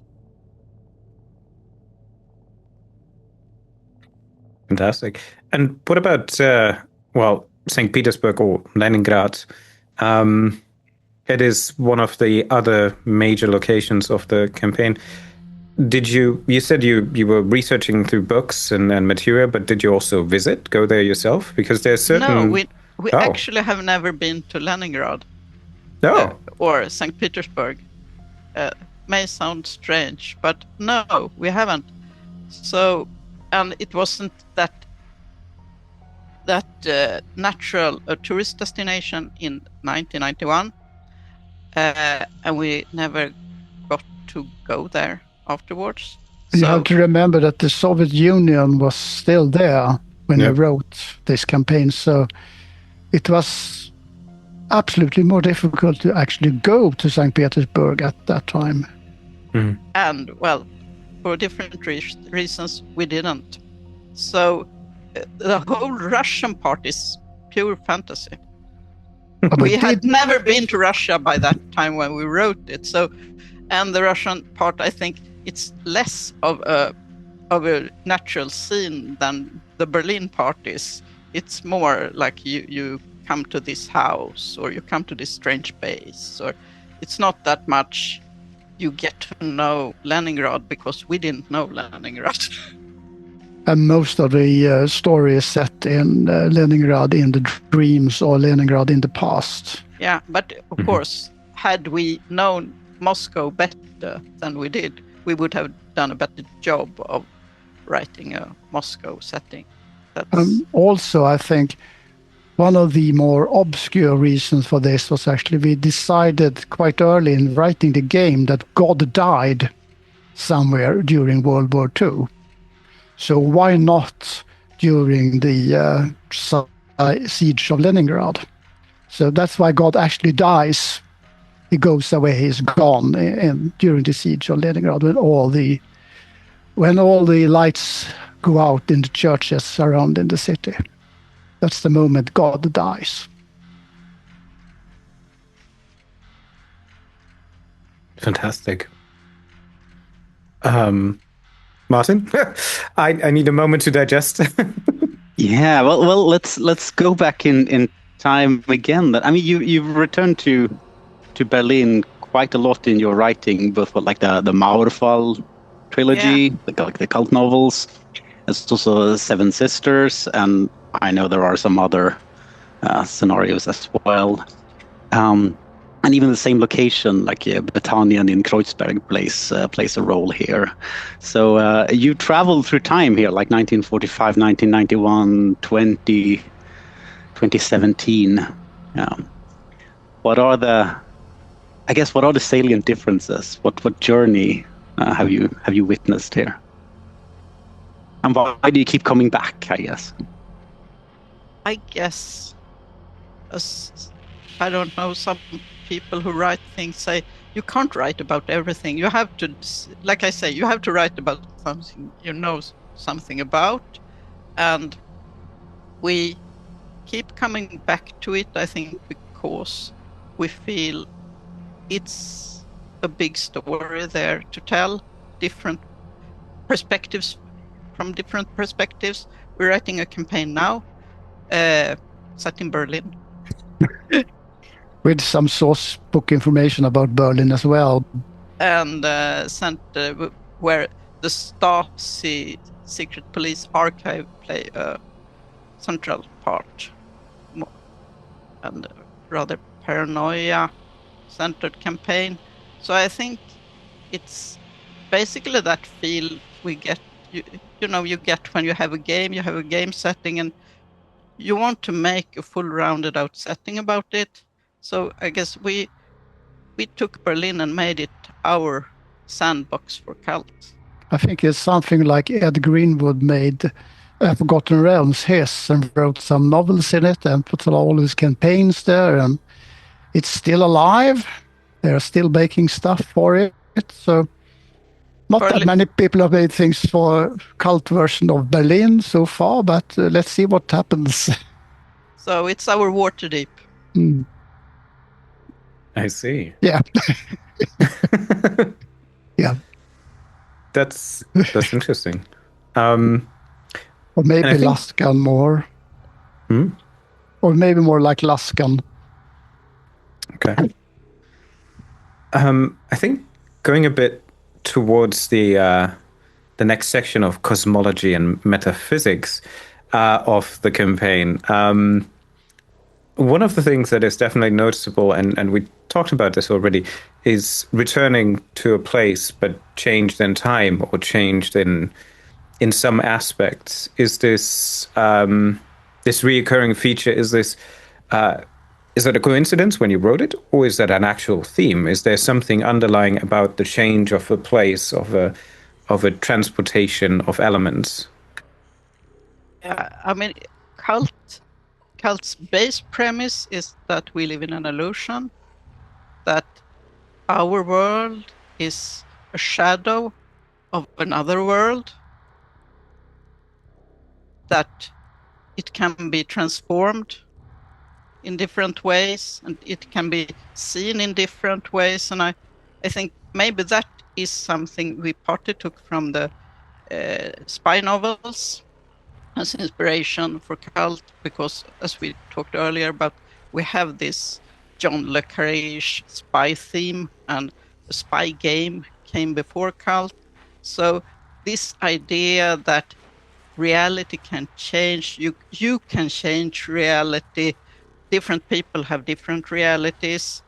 Speaker 1: Fantastic. And what about, St. Petersburg or Leningrad? It is one of the other major locations of the campaign. You said you were researching through books and material, but did you also go there yourself? Because there's certain...
Speaker 4: No, we actually have never been to Leningrad. Or St. Petersburg. May sound strange, but no, we haven't. So, and it wasn't that natural a tourist destination in 1991, and we never got to go there afterwards.
Speaker 3: You have to remember that the Soviet Union was still there. when I wrote this campaign. So it was absolutely more difficult to actually go to St. Petersburg at that time.
Speaker 4: And, well, for different reasons, we didn't. So the whole Russian part is pure fantasy. We had never been to Russia by that time when we wrote it. So, and the Russian part, I think it's less of a natural scene than the Berlin part is. It's more like you come to this house, or you come to this strange base, or it's not that much you get to know Leningrad, because we didn't know Leningrad.
Speaker 3: And most of the story is set in Leningrad in the dreams, or Leningrad in the past.
Speaker 4: Yeah, but of course, had we known Moscow better than we did, we would have done a better job of writing a Moscow setting.
Speaker 3: Also, I think one of the more obscure reasons for this was actually we decided quite early in writing the game that God died somewhere during World War II. So why not during the siege of Leningrad? So that's why God actually dies. He goes away, he's gone during the siege of Leningrad, when all the lights go out in the churches surrounding the city. That's the moment God dies.
Speaker 1: Fantastic. Martin, I need a moment to digest.
Speaker 2: Yeah, well, let's go back in time again. I mean, you've returned to Berlin quite a lot in your writing, both for like the Mauerfall trilogy, the cult novels. There's also Seven Sisters, and I know there are some other scenarios as well. And even the same location, like Battanian in Kreuzberg, plays a role here. So you traveled through time here, like 1945, 1991, 2017. What are the salient differences? What journey have you witnessed here? And why do you keep coming back, I guess?
Speaker 4: I guess, I don't know, some people who write things say you can't write about everything. You have to, like I say, you have to write about something you know something about. And we keep coming back to it, I think, because we feel it's a big story there to tell, different perspectives. From different perspectives. We're writing a campaign now, set in Berlin.
Speaker 3: With some source book information about Berlin as well.
Speaker 4: And where the Stasi secret police archive play a central part. And rather paranoia-centered campaign. So I think it's basically that feel we get. You get when you have a game setting, and you want to make a full rounded out setting about it. So I guess we took Berlin and made it our sandbox for cults.
Speaker 3: I think it's something like Ed Greenwood made Forgotten Realms his, and wrote some novels in it and put all his campaigns there, and it's still alive. They're still making stuff for it. So not that many people have made things for cult version of Berlin so far, but let's see what happens.
Speaker 4: So it's our Waterdeep.
Speaker 1: I see.
Speaker 3: Yeah. Yeah.
Speaker 1: That's interesting.
Speaker 3: Or maybe Laskan more. Or maybe more like Laskan.
Speaker 1: Okay. I think going a bit towards the next section of cosmology and metaphysics of the campaign. One of the things that is definitely noticeable, and we talked about this already, is returning to a place but changed in time or changed in some aspects. Is this this reoccurring feature? Is that a coincidence when you wrote it, or is that an actual theme? Is there something underlying about the change of a place, of a transportation of elements?
Speaker 4: I mean, Cult's base premise is that we live in an illusion, that our world is a shadow of another world, that it can be transformed in different ways and it can be seen in different ways. And I think maybe that is something we partly took from the spy novels as inspiration for Cult, because as we talked earlier about, we have this John le Carré spy theme, and the spy game came before Cult. So this idea that reality can change, you can change reality, different people have different realities,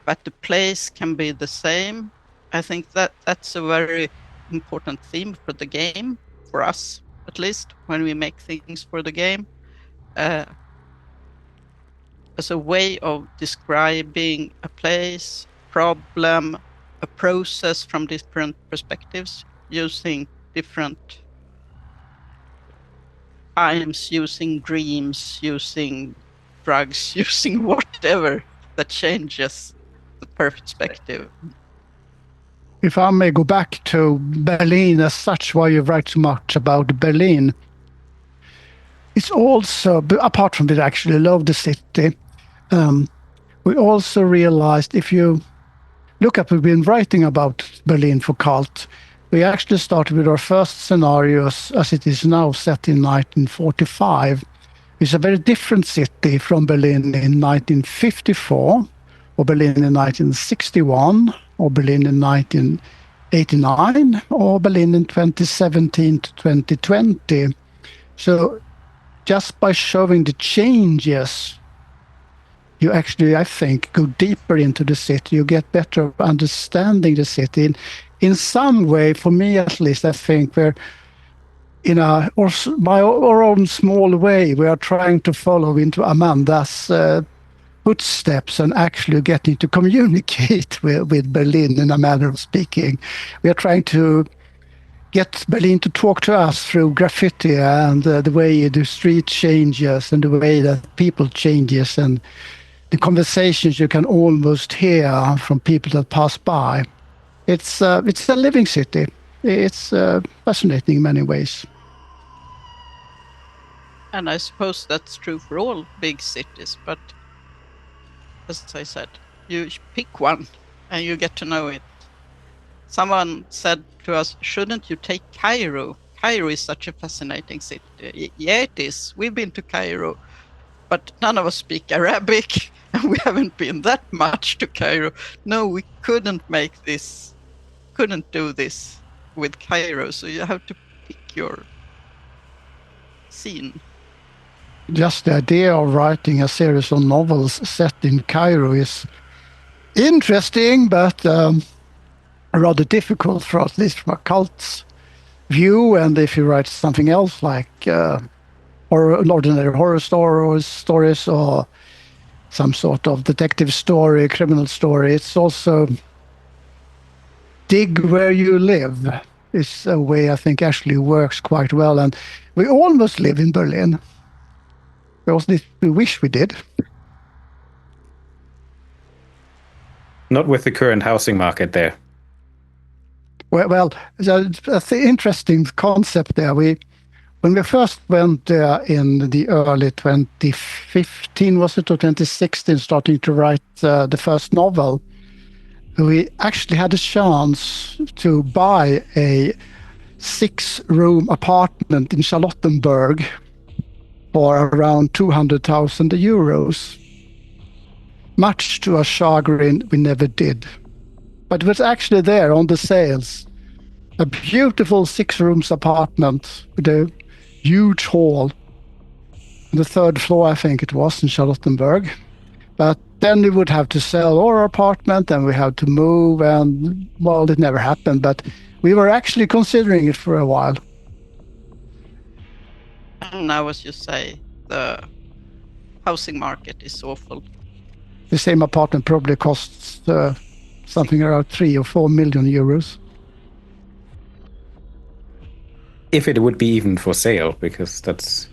Speaker 4: but the place can be the same. I think that that's a very important theme for the game, for us at least, when we make things for the game, as a way of describing a place, problem, a process from different perspectives, using different times, using dreams, using drugs, using whatever that changes the perspective.
Speaker 3: If I may go back to Berlin as such, why you write so much about Berlin, it's also, apart from that I actually love the city, we also realized, if you look up, we've been writing about Berlin for Cult. We actually started with our first scenarios as it is now, set in 1945. It's a very different city from Berlin in 1954, or Berlin in 1961, or Berlin in 1989, or Berlin in 2017 to 2020. So just by showing the changes, you actually, I think, go deeper into the city. You get better understanding the city. In some way, for me at least, I think we're in by our own small way, we are trying to follow into Amanda's footsteps and actually getting to communicate with Berlin in a manner of speaking. We are trying to get Berlin to talk to us through graffiti and the way the street changes and the way that people changes and the conversations you can almost hear from people that pass by. It's a living city. It's fascinating in many ways.
Speaker 4: And I suppose that's true for all big cities, but as I said, you pick one and you get to know it. Someone said to us, shouldn't you take Cairo? Cairo is such a fascinating city. Yeah, it is. We've been to Cairo, but none of us speak Arabic, and we haven't been that much to Cairo. No, we couldn't do this with Cairo, so you have to pick your scene.
Speaker 3: Just the idea of writing a series of novels set in Cairo is interesting, but rather difficult for at least from a cult's view. And if you write something else like ordinary horror stories or some sort of detective story, criminal story, it's also dig where you live is a way I think actually works quite well. And we almost live in Berlin. We wish we did.
Speaker 1: Not with the current housing market there.
Speaker 3: Well, that's an interesting concept there. When we first went there in the early 2015, was it, or 2016, starting to write the first novel, we actually had a chance to buy a 6-room apartment in Charlottenburg for around 200,000 euros. Much to our chagrin, we never did. But it was actually there on the sales. A beautiful 6-room apartment with a huge hall. On the 3rd floor, I think it was, in Charlottenburg. But then we would have to sell our apartment and we had to move, and, well, it never happened. But we were actually considering it for a while.
Speaker 4: And now, as you say, the housing market is awful.
Speaker 3: The same apartment probably costs something around 3 or 4 million euros.
Speaker 1: if it would be even for sale, because that's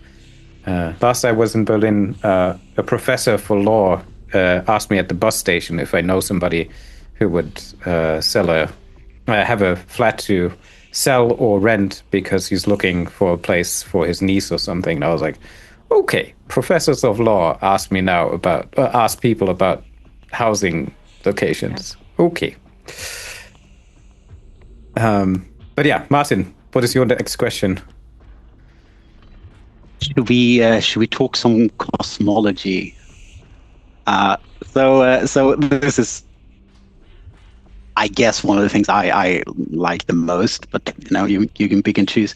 Speaker 1: last I was in Berlin, a professor for law asked me at the bus station if I know somebody who would have a flat to sell or rent because he's looking for a place for his niece or something. And I was like, okay, professors of law ask me now about ask people about housing locations. Okay. But yeah, Martin, what is your next question?
Speaker 2: Should we talk some cosmology? So this is, I guess, one of the things I like the most, but you can pick and choose.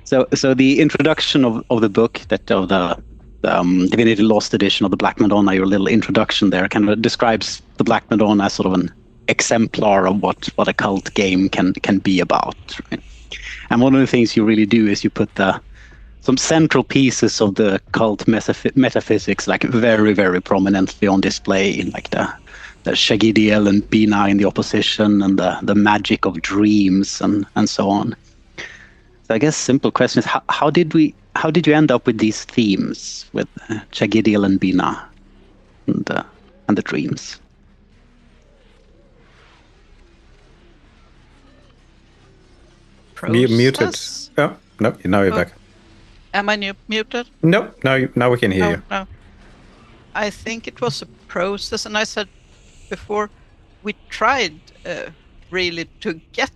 Speaker 2: So the introduction of the book, that of the Divinity Lost edition of the Black Madonna, your little introduction there kind of describes the Black Madonna as sort of an exemplar of what a cult game can be about, right? And one of the things you really do is you put some central pieces of the cult metaphysics like very, very prominently on display, like the Shagidiel and Bina in the opposition, and the magic of dreams and so on. So I guess simple question is how did you end up with these themes with Shagidiel and Bina and the dreams?
Speaker 1: Muted. Oh no! Now you're back.
Speaker 4: Am I muted?
Speaker 1: No, now we can hear you.
Speaker 4: No. I think it was a process, and I said before, we tried really to get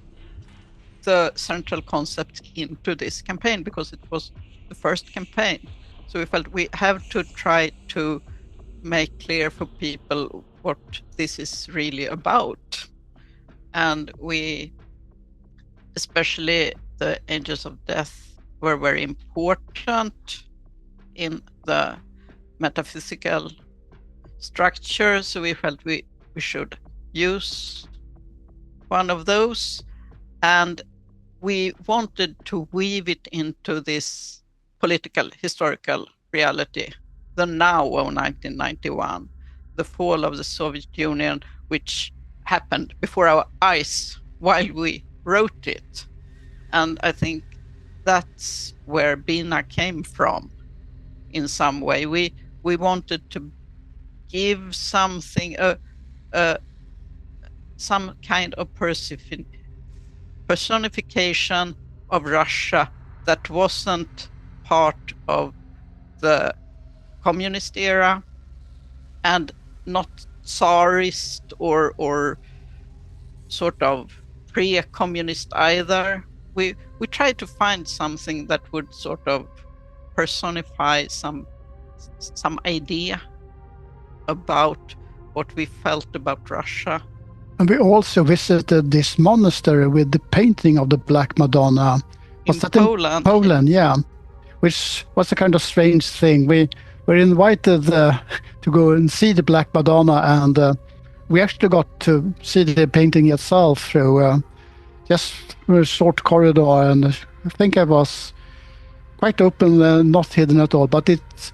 Speaker 4: the central concept into this campaign because it was the first campaign. So we felt we have to try to make clear for people what this is really about. And we, especially the Angels of Death, were very important in the metaphysical structure. So we felt we should use one of those. And we wanted to weave it into this political, historical reality, the now of 1991, the fall of the Soviet Union, which happened before our eyes while we wrote it. And I think that's where Bina came from in some way. We wanted to give something, some kind of personification of Russia that wasn't part of the communist era and not Tsarist or sort of pre-communist either. We tried to find something that would sort of personify some idea about what we felt about Russia.
Speaker 3: And we also visited this monastery with the painting of the Black Madonna.
Speaker 4: Was that Poland?
Speaker 3: In Poland, yeah. Which was a kind of strange thing. We were invited to go and see the Black Madonna, and we actually got to see the painting itself through just a short corridor, and I think I was quite open, not hidden at all. But it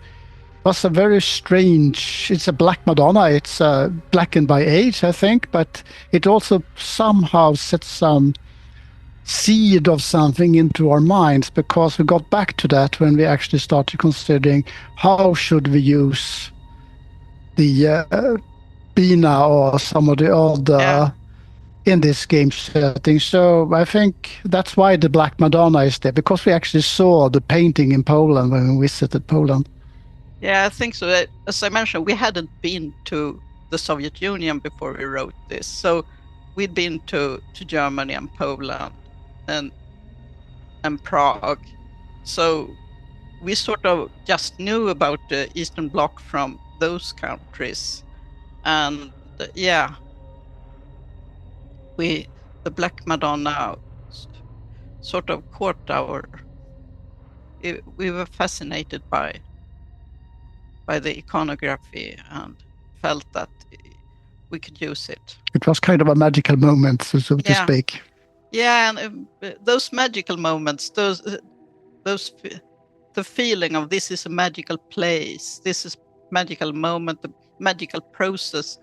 Speaker 3: was a very strange. It's a Black Madonna. It's blackened by age, I think, but it also somehow sets some seed of something into our minds, because we got back to that when we actually started considering how should we use the Bina or some of the other in this game setting. So I think that's why the Black Madonna is there, because we actually saw the painting in Poland when we visited Poland.
Speaker 4: Yeah, I think so. As I mentioned, we hadn't been to the Soviet Union before we wrote this. So we'd been to Germany and Poland and Prague. So we sort of just knew about the Eastern Bloc from those countries. And the Black Madonna sort of caught we were fascinated by the iconography and felt that we could use it.
Speaker 3: It was kind of a magical moment, so to speak.
Speaker 4: Yeah, and those magical moments, the feeling of this is a magical place, this is magical moment, the magical process,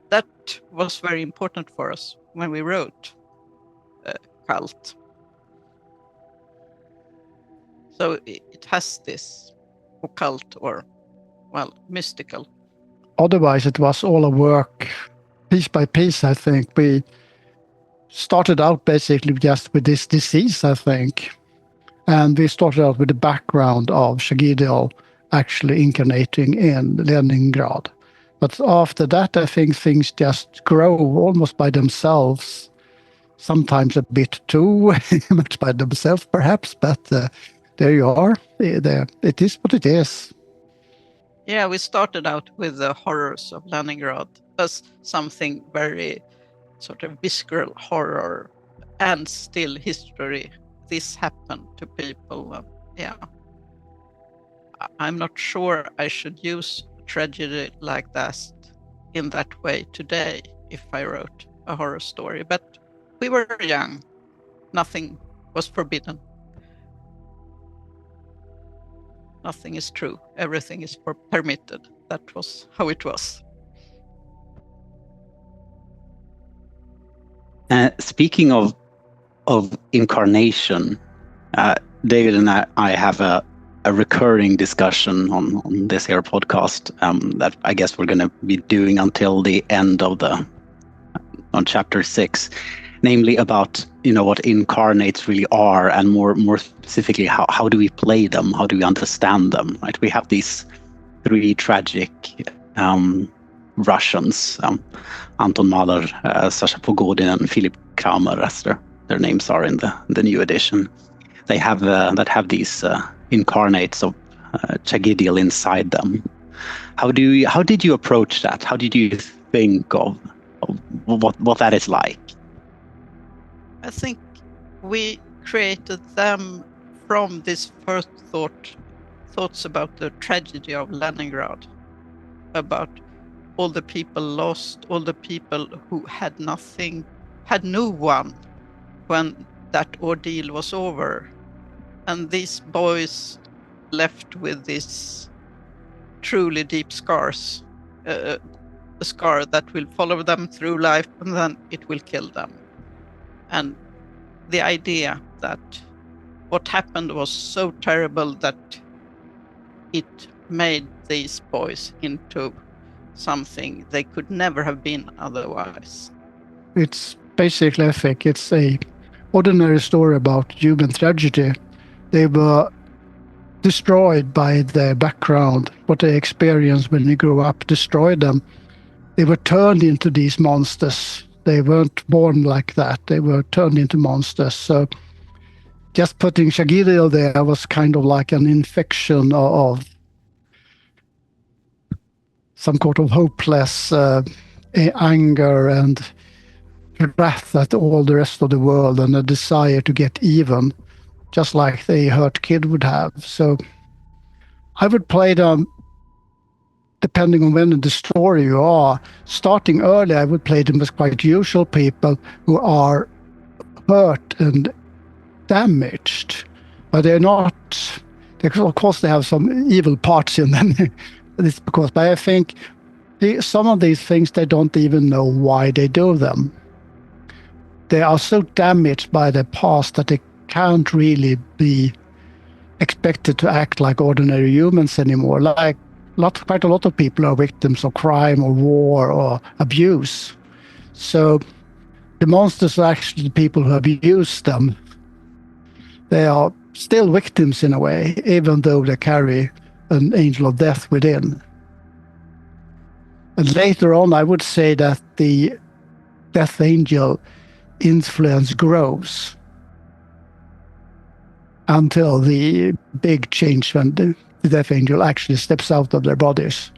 Speaker 4: that was very important for us when we wrote Cult. So it has this occult or, well, mystical.
Speaker 3: Otherwise, it was all a work, piece by piece, I think. We started out basically just with this disease, I think. And we started out with the background of Shagidiel actually incarnating in Leningrad. But after that, I think things just grow almost by themselves. Sometimes a bit too much by themselves, perhaps, but there you are. It is what it is.
Speaker 4: Yeah, we started out with the horrors of Leningrad as something very sort of visceral horror and still history. This happened to people. Yeah. I'm not sure I should use tragedy like that in that way today if I wrote a horror story, but we were young. Nothing was forbidden. Nothing is true. Everything is permitted. That was how it was.
Speaker 2: Speaking of incarnation, David and I have a recurring discussion on this here podcast that I guess we're going to be doing until the end of on chapter 6, namely about what incarnates really are, and more specifically how do we play them, how do we understand them, right? We have these 3 tragic Russians, Anton Mahler, Sasha Pogodin, and Philip Kramer, as their names are in the new edition. They have these incarnates of Chagidiel inside them. How did you approach that? How did you think of what that is like?
Speaker 4: I think we created them from this first thoughts about the tragedy of Leningrad, about all the people lost, all the people who had nothing, had no one when that ordeal was over. And these boys left with these truly deep scars, a scar that will follow them through life and then it will kill them. And the idea that what happened was so terrible that it made these boys into something they could never have been otherwise.
Speaker 3: It's basically, I think, it's a ordinary story about human tragedy. They were destroyed by their background, what they experienced when they grew up destroyed them. They were turned into these monsters. They weren't born like that. They were turned into monsters. So just putting Shagidiel there was kind of like an infection of some kind of hopeless anger and wrath at all the rest of the world, and a desire to get even, just like the hurt kid would have. So I would play them depending on when in the story you are. Starting early, I would play them as quite usual people who are hurt and damaged, but they're not. Of course, they have some evil parts in them. But I think some of these things, they don't even know why they do them. They are so damaged by their past that they can't really be expected to act like ordinary humans anymore. Like quite a lot of people are victims of crime or war or abuse. So the monsters are actually the people who abuse them. They are still victims in a way, even though they carry an angel of death within. And later on, I would say that the death angel influence grows until the big change when the death angel actually steps out of their bodies.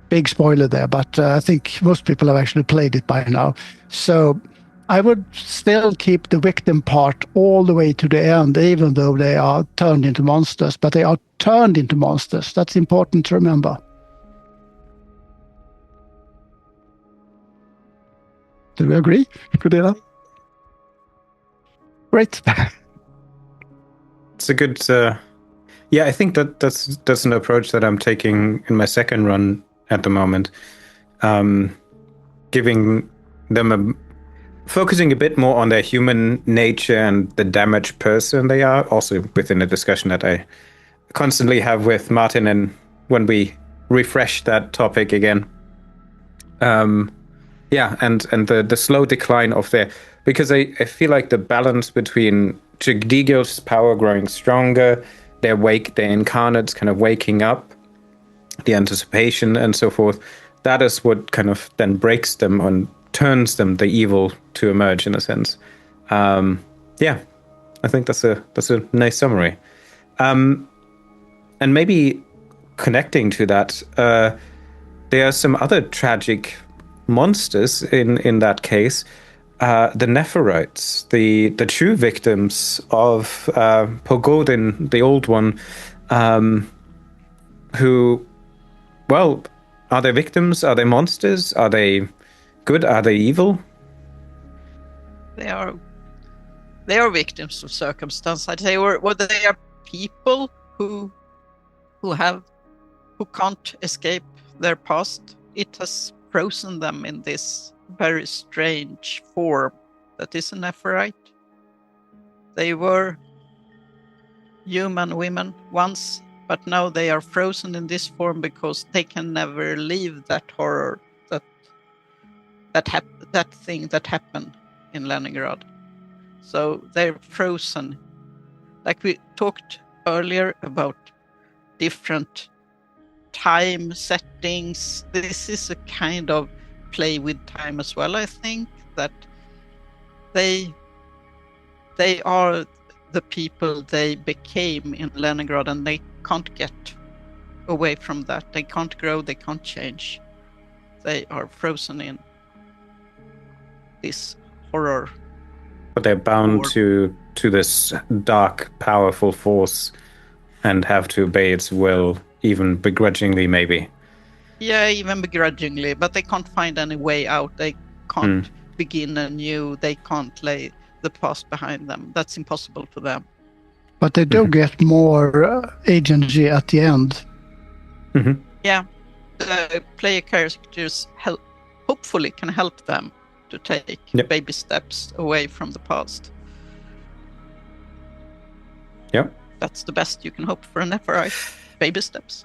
Speaker 3: Big spoiler there, but I think most people have actually played it by now. So I would still keep the victim part all the way to the end, even though they are turned into monsters, but they are turned into monsters. That's important to remember. Do we agree, Gunilla? Great.
Speaker 1: It's a good. Yeah, I think that's an approach that I'm taking in my second run at the moment, giving them focusing a bit more on their human nature and the damaged person they are, also within a discussion that I constantly have with Martin, and when we refresh that topic again. Yeah, and the slow decline of their, because I feel like the balance between Jagdigil's power growing stronger, their incarnates kind of waking up, the anticipation and so forth, that is what kind of then breaks them and turns them the evil to emerge in a sense. Yeah, I think that's a nice summary. And maybe connecting to that, there are some other tragic monsters in that case. The Nephirites, the true victims of Pogodin, the old one, who, well, are they victims? Are they monsters? Are they good? Are they evil?
Speaker 4: They are victims of circumstance, I'd say, or they are people who can't escape their past. It has frozen them in this very strange form that is a Nephirite. They were human women once, but now they are frozen in this form because they can never leave that horror, that thing that happened in Leningrad. So they're frozen. Like we talked earlier about different time settings, this is a kind of play with time as well. I think that they are the people they became in Leningrad, and they can't get away from that. They can't grow, they can't change. They are frozen in this horror.
Speaker 1: But they're bound to this dark, powerful force and have to obey its will, even begrudgingly, maybe.
Speaker 4: Yeah, even begrudgingly, but they can't find any way out. They can't begin anew. They can't lay the past behind them. That's impossible for them.
Speaker 3: But they do get more agency at the end.
Speaker 1: Mm-hmm.
Speaker 4: Yeah, the player characters hopefully can help them to take baby steps away from the past.
Speaker 1: Yep.
Speaker 4: That's the best you can hope for an Nephirite. Baby steps.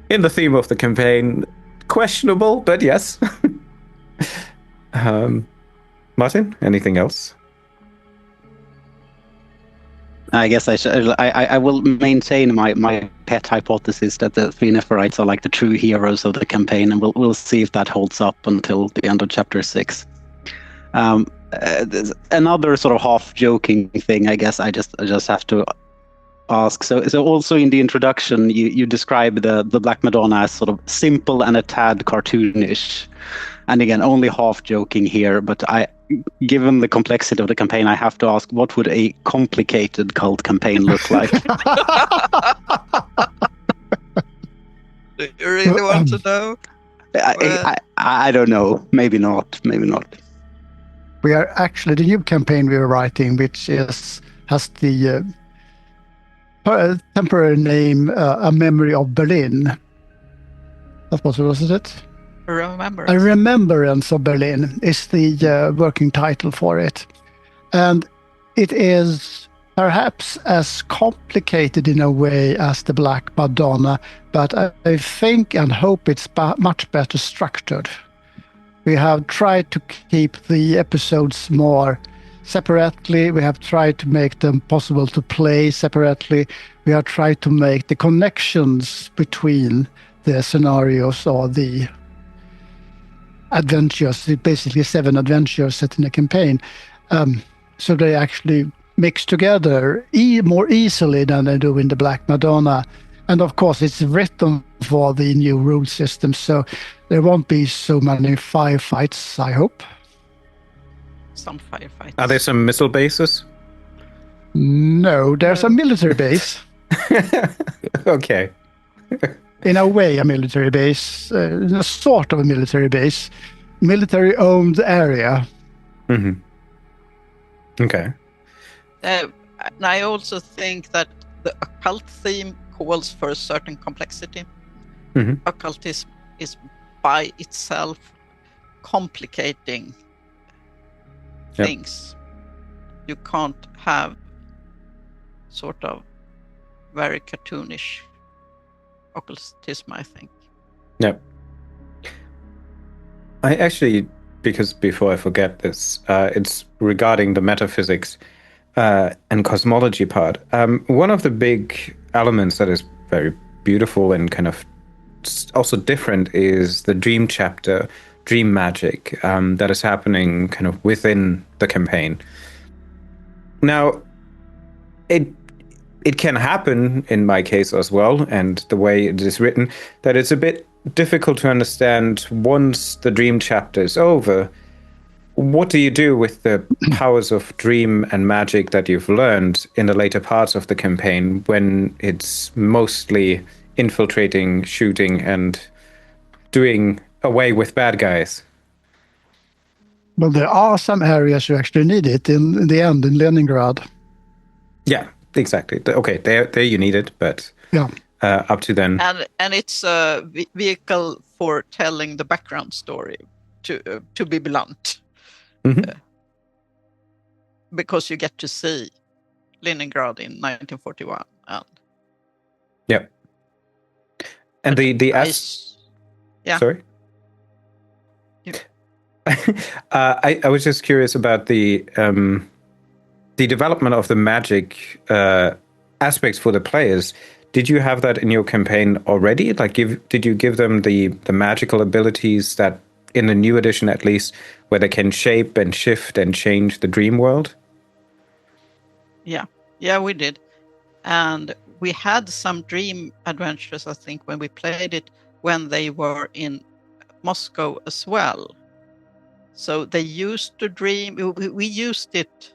Speaker 1: In the theme of the campaign, questionable, but yes. Martin, anything else?
Speaker 2: I guess I will maintain my pet hypothesis that the three Nephirites are like the true heroes of the campaign, and we'll see if that holds up until the end of chapter 6. There's another sort of half-joking thing, I guess I just have to ask. So also in the introduction, you describe the Black Madonna as sort of simple and a tad cartoonish. And again, only half-joking here, but given the complexity of the campaign, I have to ask, what would a complicated cult campaign look like?
Speaker 4: Do you really want to know?
Speaker 2: I don't know. Maybe not.
Speaker 3: We are actually, the new campaign we are writing, which has the temporary name A Memory of Berlin. That was it?
Speaker 4: A
Speaker 3: Remembrance of Berlin is the working title for it. And it is perhaps as complicated in a way as the Black Madonna, but I think and hope it's much better structured. We have tried to keep the episodes more separately. We have tried to make them possible to play separately. We have tried to make the connections between the scenarios or the adventures, basically 7 adventures set in a campaign, so they actually mix together more easily than they do in the Black Madonna. And of course, it's written for the new rule system, so there won't be so many firefights, I hope.
Speaker 4: Some firefights.
Speaker 1: Are there some missile bases?
Speaker 3: No, there's a military base.
Speaker 1: Okay.
Speaker 3: In a way, a military base, a sort of a military base, military-owned area.
Speaker 1: Mm-hmm. Okay.
Speaker 4: And I also think that the occult theme calls for a certain complexity.
Speaker 1: Mm-hmm.
Speaker 4: Occultism is by itself complicating things. You can't have sort of very cartoonish occultism, I think.
Speaker 1: Yeah. I actually, because before I forget this, it's regarding the metaphysics and cosmology part. One of the big elements that is very beautiful and kind of also different is the dream chapter, dream magic that is happening kind of within the campaign. Now, it can happen in my case as well, and the way it is written, that it's a bit difficult to understand once the dream chapter is over. What do you do with the powers of dream and magic that you've learned in the later parts of the campaign when it's mostly infiltrating, shooting, and doing away with bad guys?
Speaker 3: Well, there are some areas you actually need it in the end in Leningrad.
Speaker 1: Yeah, exactly. Okay, there you need it, but
Speaker 3: yeah,
Speaker 1: up to then.
Speaker 4: And it's a vehicle for telling the background story, to be blunt.
Speaker 1: Mm-hmm.
Speaker 4: Because you get to see Leningrad in 1941.
Speaker 1: Yeah. And
Speaker 4: yeah.
Speaker 1: Sorry?
Speaker 4: Yeah.
Speaker 1: I was just curious about the development of the magic aspects for the players. Did you have that in your campaign already? Like, did you give them the magical abilities that, in the new edition at least, where they can shape and shift and change the dream world?
Speaker 4: Yeah, we did. And we had some dream adventures, I think, when we played it, when they were in Moscow as well. So they used to dream. We used it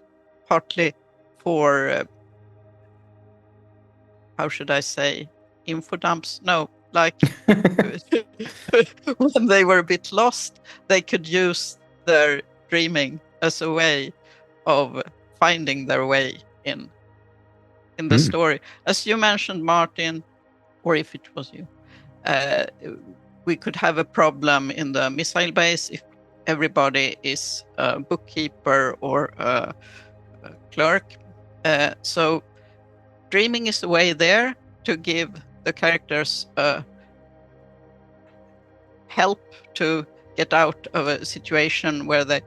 Speaker 4: partly for, how should I say, info dumps? No, like when they were a bit lost, they could use their dreaming as a way of finding their way in the story. As you mentioned, Martin, or if it was you, we could have a problem in the missile base if everybody is a bookkeeper or a clerk. So dreaming is the way there to give the characters help to get out of a situation where they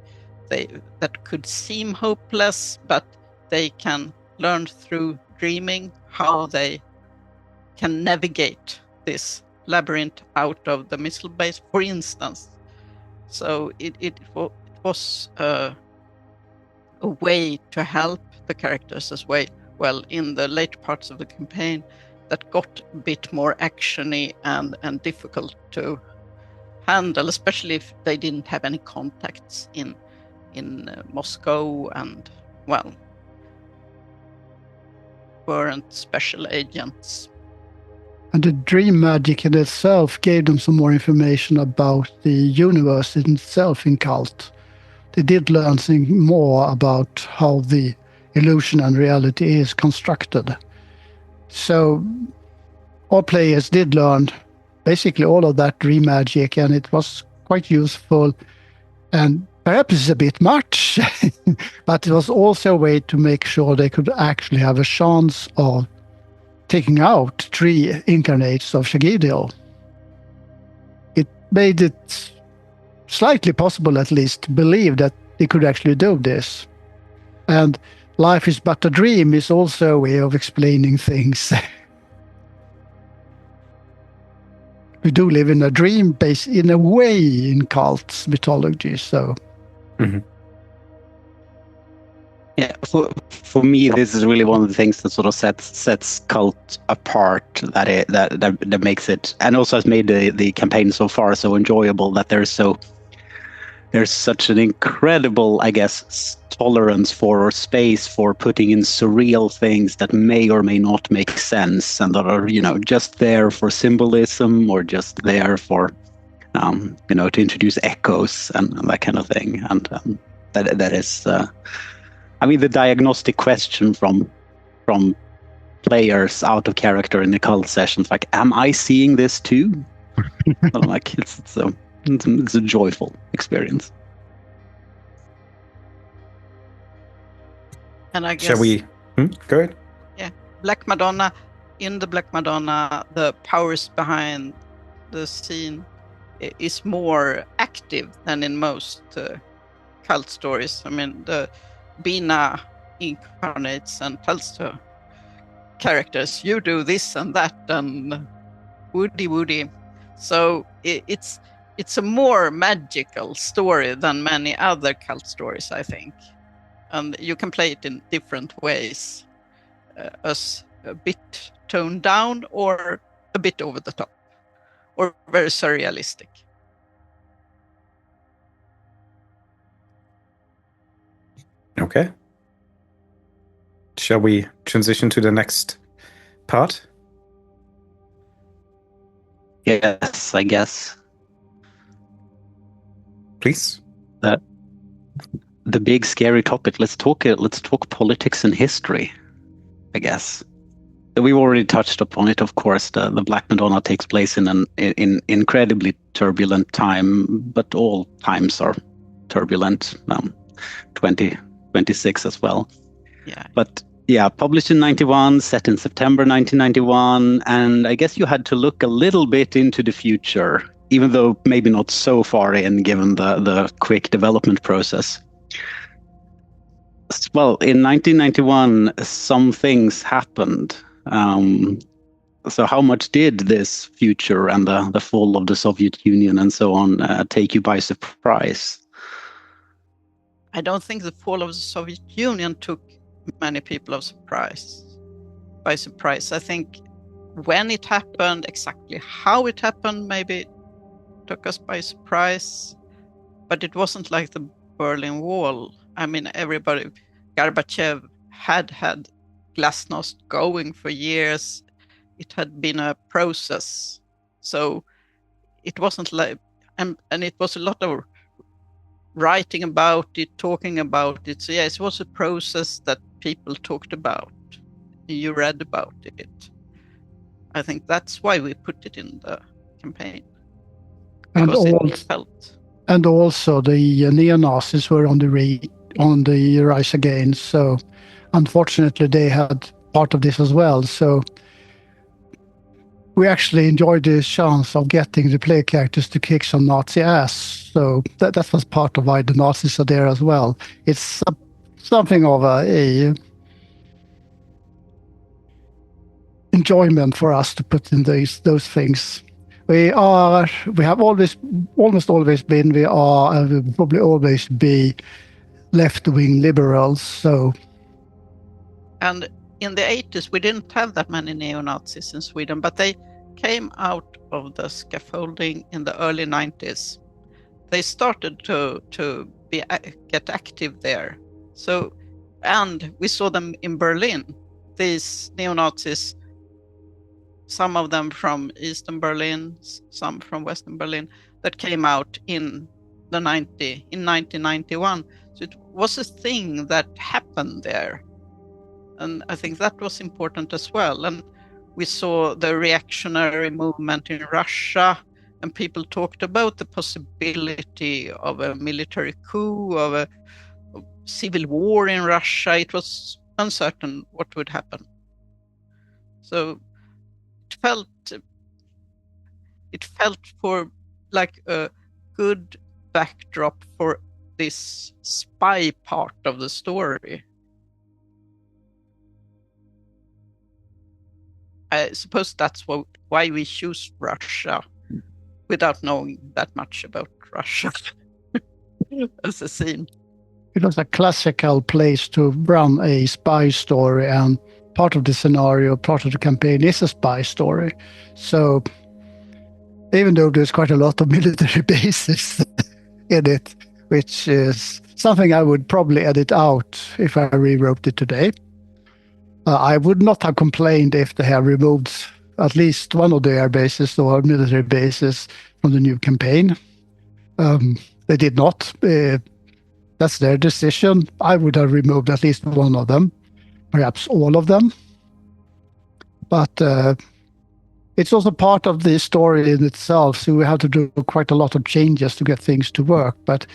Speaker 4: that could seem hopeless, but they can learn through dreaming how they can navigate this labyrinth out of the missile base, for instance. So it was a way to help the characters as well in the late parts of the campaign that got a bit more actiony and difficult to handle, especially if they didn't have any contacts in Moscow and, well, weren't special agents.
Speaker 3: And the dream magic in itself gave them some more information about the universe in itself in Cult. They did learn more about how the illusion and reality is constructed. So all players did learn basically all of that dream magic, and it was quite useful. And perhaps it's a bit much, but it was also a way to make sure they could actually have a chance of taking out 3 incarnates of Shagidil. It made it slightly possible, at least, to believe that they could actually do this. And life is but a dream is also a way of explaining things. We do live in a dream base in a way in Cult's mythology, so...
Speaker 1: Mm-hmm.
Speaker 2: Yeah, for me, this is really one of the things that sort of sets Cult apart. That makes it, and also has made the campaign so far so enjoyable. That there's such an incredible, I guess, tolerance for, or space for, putting in surreal things that may or may not make sense, and that are, just there for symbolism, or just there for, to introduce echoes and that kind of thing. And that is. The diagnostic question from players out of character in the Cult sessions, like, am I seeing this too? I'm like, it's It's a joyful experience.
Speaker 4: And I guess
Speaker 1: Shall we? Go ahead.
Speaker 4: Yeah, Black Madonna. In the Black Madonna, the powers behind the scene is more active than in most cult stories. I mean, the Bina incarnates and tells to characters, "You do this and that," and woody. So it's a more magical story than many other cult stories, I think. And you can play it in different ways, as a bit toned down or a bit over the top or very surrealistic.
Speaker 1: Okay. Shall we transition to the next part?
Speaker 2: Yes, I guess.
Speaker 1: Please.
Speaker 2: The big scary topic. Let's talk politics and history, I guess. We've already touched upon it, of course. The Black Madonna takes place in an incredibly turbulent time, but all times are turbulent. 2026 as well.
Speaker 4: Yeah.
Speaker 2: But yeah, published in 91, set in September 1991, and I guess you had to look a little bit into the future, even though maybe not so far in, given the quick development process. Well, in 1991, some things happened. So how much did this future and the fall of the Soviet Union and so on take you by surprise?
Speaker 4: I don't think the fall of the Soviet Union took many people by surprise. I think when it happened, exactly how it happened, maybe took us by surprise. But it wasn't like the Berlin Wall. I mean, Gorbachev had Glasnost going for years. It had been a process. So it wasn't like, and it was a lot of writing about it, talking about it. So yes, it was a process that people talked about. You read about it. I think that's why we put it in the campaign.
Speaker 3: And also the neo-Nazis were on the rise again. So unfortunately, they had part of this as well. So we actually enjoyed the chance of getting the player characters to kick some Nazi ass. So that was part of why the Nazis are there as well. It's something of a enjoyment for us to put in those things. We have almost always been, we are, and we will probably always be left-wing liberals. So,
Speaker 4: and in the 80s, we didn't have that many neo-Nazis in Sweden, but they came out of the scaffolding in the early 90s. They started to get active there. So, and we saw them in Berlin. These neo-Nazis, some of them from Eastern Berlin, some from Western Berlin, that came out in 1991. So it was a thing that happened there. And I think that was important as well. And we saw the reactionary movement in Russia, and people talked about the possibility of a military coup, of a civil war in Russia. It was uncertain what would happen. So it felt for like a good backdrop for this spy part of the story. I suppose that's why we choose Russia without knowing that much about Russia as a scene.
Speaker 3: It was a classical place to run a spy story, and part of the scenario, part of the campaign is a spy story. So even though there's quite a lot of military bases in it, which is something I would probably edit out if I rewrote it today. I would not have complained if they had removed at least one of the air bases or military bases from the new campaign. They did not. That's their decision. I would have removed at least one of them, perhaps all of them. But it's also part of the story in itself. So we have to do quite a lot of changes to get things to work. But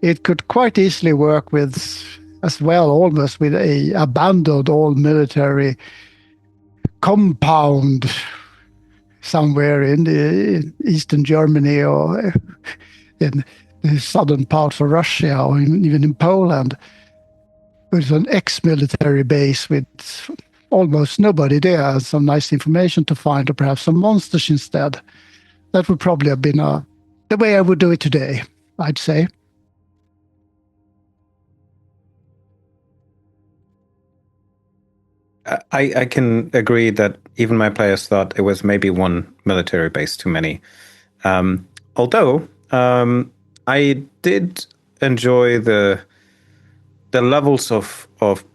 Speaker 3: it could quite easily work with, as well, almost with a abandoned old military compound somewhere in the Eastern Germany or in the southern parts of Russia or even in Poland. With an ex-military base with almost nobody there and some nice information to find, or perhaps some monsters instead. That would probably have been the way I would do it today, I'd say.
Speaker 1: I can agree that even my players thought it was maybe one military base too many. Although I did enjoy the levels of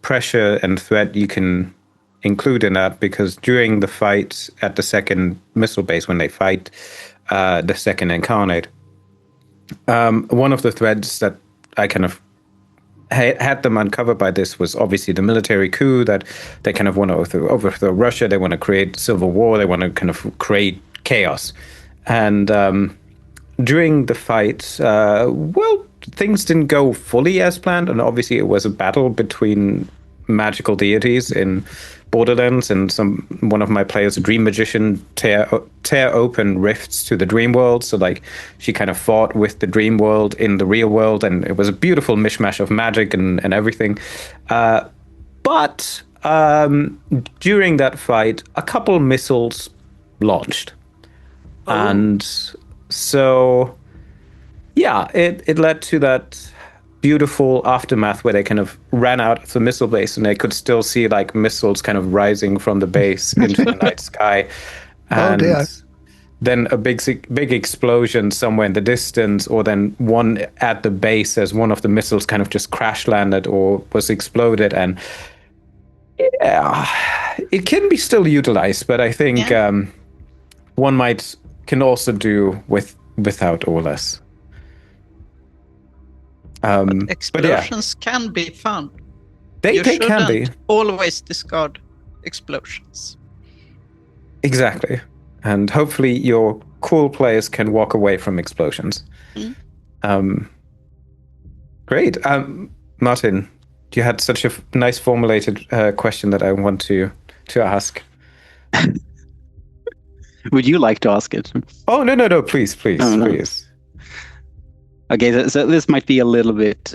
Speaker 1: pressure and threat you can include in that, because during the fight at the second missile base, when they fight the second incarnate, one of the threads that I kind of had them uncovered by this was obviously the military coup, that they kind of want to overthrow Russia. They want to create civil war. They want to kind of create chaos. And during the fight, well, things didn't go fully as planned. And obviously it was a battle between magical deities in Borderlands, and one of my players, a dream magician, tear open rifts to the dream world. So like she kind of fought with the dream world in the real world, and it was a beautiful mishmash of magic and everything. But during that fight, a couple missiles launched. Oh. And so, yeah, it led to that beautiful aftermath where they kind of ran out of the missile base, and they could still see like missiles kind of rising from the base into the night sky. And then a big explosion somewhere in the distance, or then one at the base as one of the missiles kind of just crash landed or was exploded. And it can be still utilized, but I think one can also do without or less.
Speaker 4: But explosions can be fun.
Speaker 1: They can be.
Speaker 4: Always discard explosions.
Speaker 1: Exactly. And hopefully your cool players can walk away from explosions. Great. Martin, you had such a nice formulated question that I want to ask.
Speaker 2: Would you like to ask it?
Speaker 1: Oh, no. Please.
Speaker 2: Okay, so this might be a little bit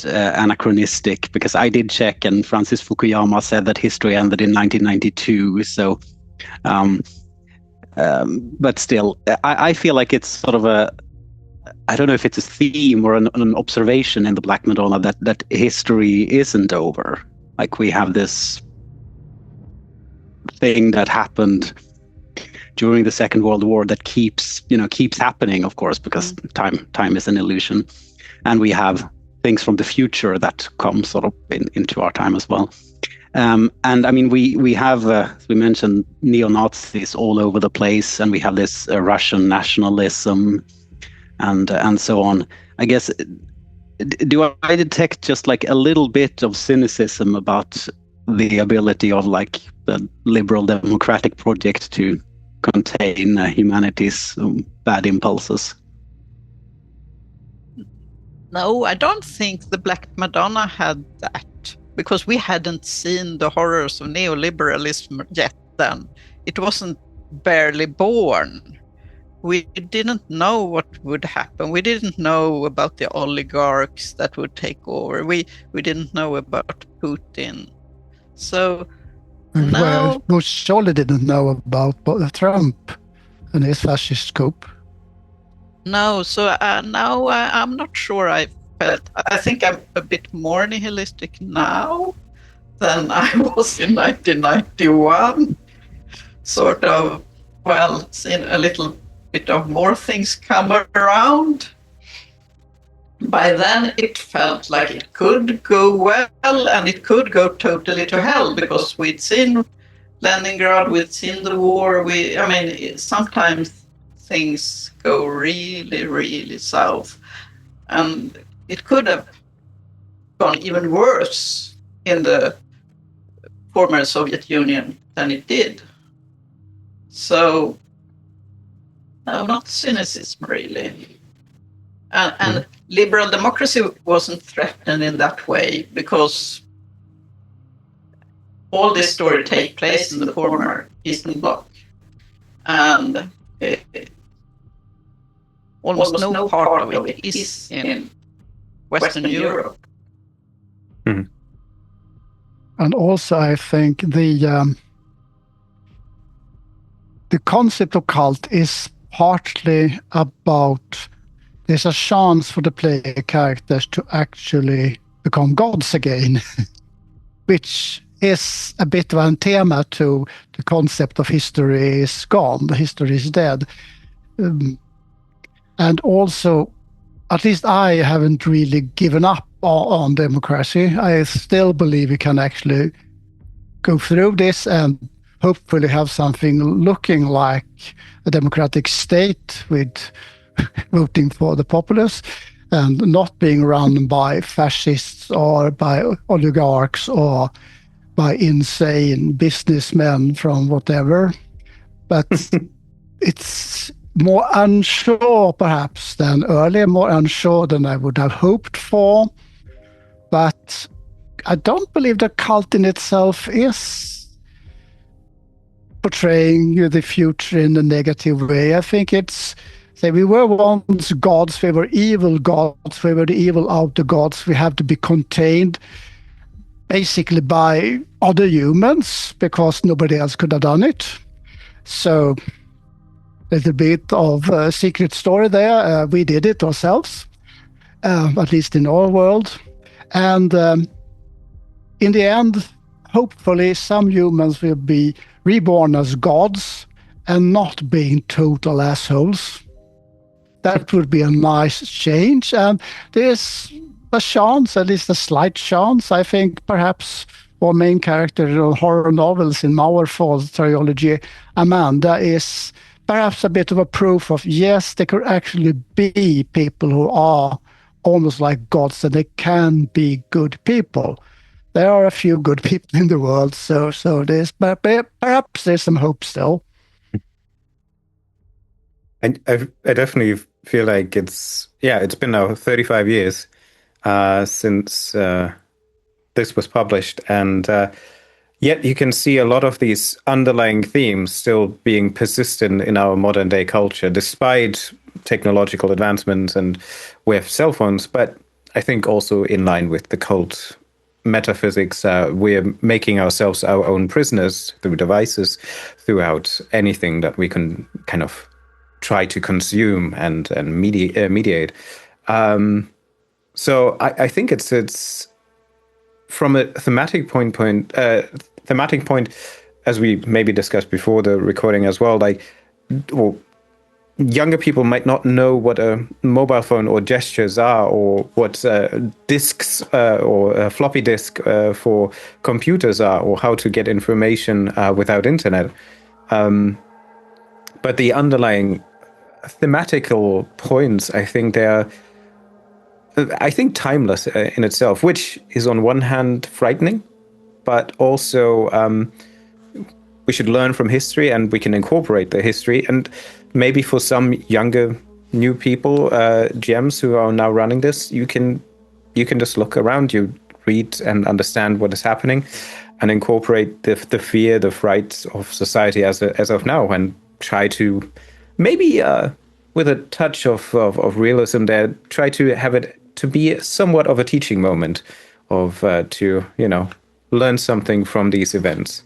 Speaker 2: anachronistic, because I did check, and Francis Fukuyama said that history ended in 1992. So, but still, I feel like it's sort of I don't know if it's a theme or an observation in the Black Madonna that history isn't over. Like, we have this thing that happened during the Second World War that keeps happening, of course, because time is an illusion, and we have things from the future that come sort of into our time as well. And I mean, we have, as we mentioned, neo-Nazis all over the place, and we have this Russian nationalism, and so on. I guess, do I detect just like a little bit of cynicism about the ability of like the liberal democratic project to contain humanity's bad impulses?
Speaker 4: No, I don't think the Black Madonna had that, because we hadn't seen the horrors of neoliberalism yet then. It wasn't barely born. We didn't know what would happen. We didn't know about the oligarchs that would take over. We didn't know about Putin. So
Speaker 3: well, we surely didn't know about Trump and his fascist coup.
Speaker 4: No, so now I'm not sure I think I'm a bit more nihilistic now than I was in 1991. Sort of, well, seeing a little bit of more things come around. By then it felt like it could go well, and it could go totally to hell, because we'd seen Leningrad, we'd seen the war. Sometimes things go really, really south, and it could have gone even worse in the former Soviet Union than it did. So, no, not cynicism really. And liberal democracy wasn't threatened in that way because all this story takes place in the former Eastern Bloc. And almost no part of it is in Western Europe.
Speaker 1: Mhm.
Speaker 3: And also, I think the concept of cult is partly about there's a chance for the player characters to actually become gods again, which is a bit of an theme to the concept of history is gone, the history is dead. And also, at least I haven't really given up on democracy. I still believe we can actually go through this and hopefully have something looking like a democratic state with voting for the populace and not being run by fascists or by oligarchs or by insane businessmen from whatever. But it's more unsure perhaps than earlier, more unsure than I would have hoped for. But I don't believe the cult in itself is portraying the future in a negative way. I think it's, say, we were once gods, we were evil gods, we were the evil outer gods. We have to be contained basically by other humans because nobody else could have done it. So a little bit of a secret story there. We did it ourselves, at least in our world. And in the end, hopefully some humans will be reborn as gods and not being total assholes. That would be a nice change. And there's a chance, at least a slight chance, I think perhaps our main character in horror novels in Mauerfall's trilogy, Amanda, is perhaps a bit of a proof of, yes, there could actually be people who are almost like gods and they can be good people. There are a few good people in the world, so there's perhaps there's some hope still.
Speaker 1: I definitely feel like it's been now 35 years since this was published, and yet you can see a lot of these underlying themes still being persistent in our modern day culture, despite technological advancements, and we have cell phones, but I think also in line with the cult metaphysics, we're making ourselves our own prisoners through devices, throughout anything that we can kind of try to consume and mediate. So I think it's from a thematic point, as we maybe discussed before the recording as well, like, well, younger people might not know what a mobile phone or gestures are, or what disks or a floppy disk for computers are, or how to get information without internet. But the underlying thematical points, I think they're timeless in itself, which is on one hand frightening, but also we should learn from history and we can incorporate the history. And maybe for some younger, new people, GMs who are now running this, you can just look around you, read and understand what is happening, and incorporate the fear, the fright of society as of now, and try to maybe with a touch of realism there, try to have it to be somewhat of a teaching moment of to learn something from these events.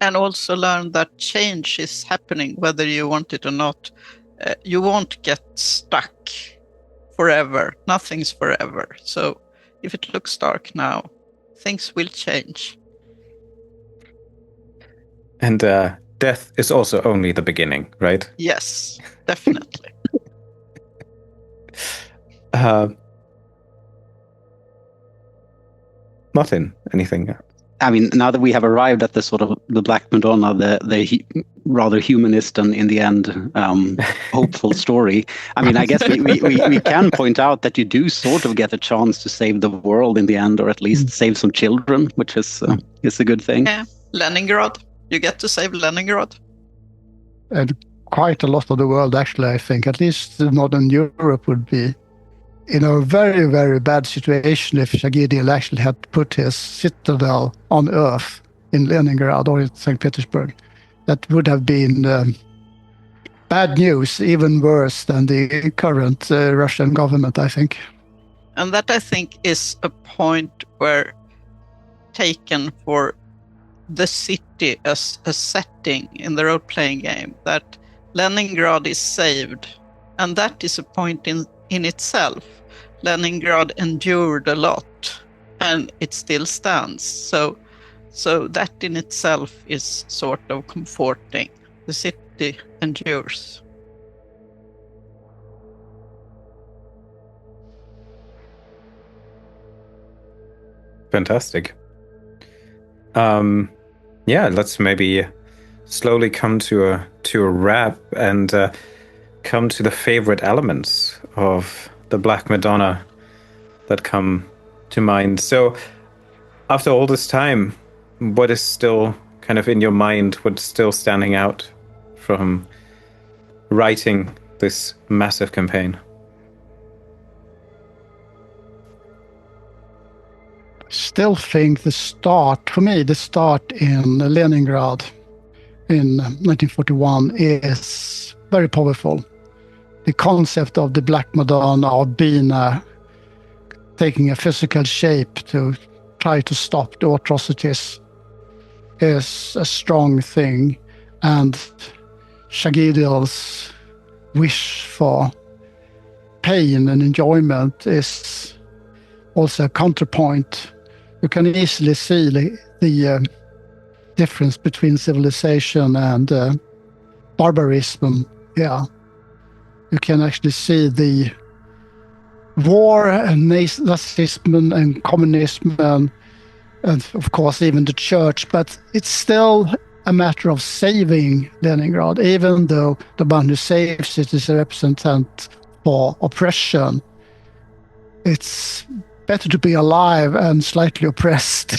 Speaker 4: And also learn that change is happening, whether you want it or not. You won't get stuck forever. Nothing's forever. So if it looks dark now, things will change.
Speaker 1: And death is also only the beginning, right?
Speaker 4: Yes, definitely.
Speaker 1: Martin, anything?
Speaker 2: I mean, now that we have arrived at the sort of the Black Madonna, the rather humanist and in the end hopeful story, I mean, I guess we can point out that you do sort of get a chance to save the world in the end, or at least save some children, which is a good thing.
Speaker 4: Yeah, Leningrad. You get to save Leningrad.
Speaker 3: And quite a lot of the world, actually, I think. At least Northern Europe would be in a very, very bad situation if Shagidil actually had put his citadel on Earth in Leningrad or in St. Petersburg. That would have been bad news, even worse than the current Russian government, I think.
Speaker 4: And that, I think, is a point where taken for the city as a setting in the role-playing game, that Leningrad is saved. And that is a point in itself. Leningrad endured a lot, and it still stands. So that in itself is sort of comforting. The city endures.
Speaker 1: Fantastic. Yeah, let's maybe slowly come to a wrap and come to the favorite elements of the Black Madonna that come to mind. So, after all this time, what is still kind of in your mind? What's still standing out from writing this massive campaign?
Speaker 3: Still think the start in Leningrad in 1941 is very powerful. The concept of the Black Madonna, of Bina taking a physical shape to try to stop the atrocities, is a strong thing. And Shagidil's wish for pain and enjoyment is also a counterpoint. You can easily see the difference between civilization and barbarism. Yeah, you can actually see the war and Nazism and communism and of course even the church. But it's still a matter of saving Leningrad, even though the one who saves it is a representative for oppression. It's better to be alive and slightly oppressed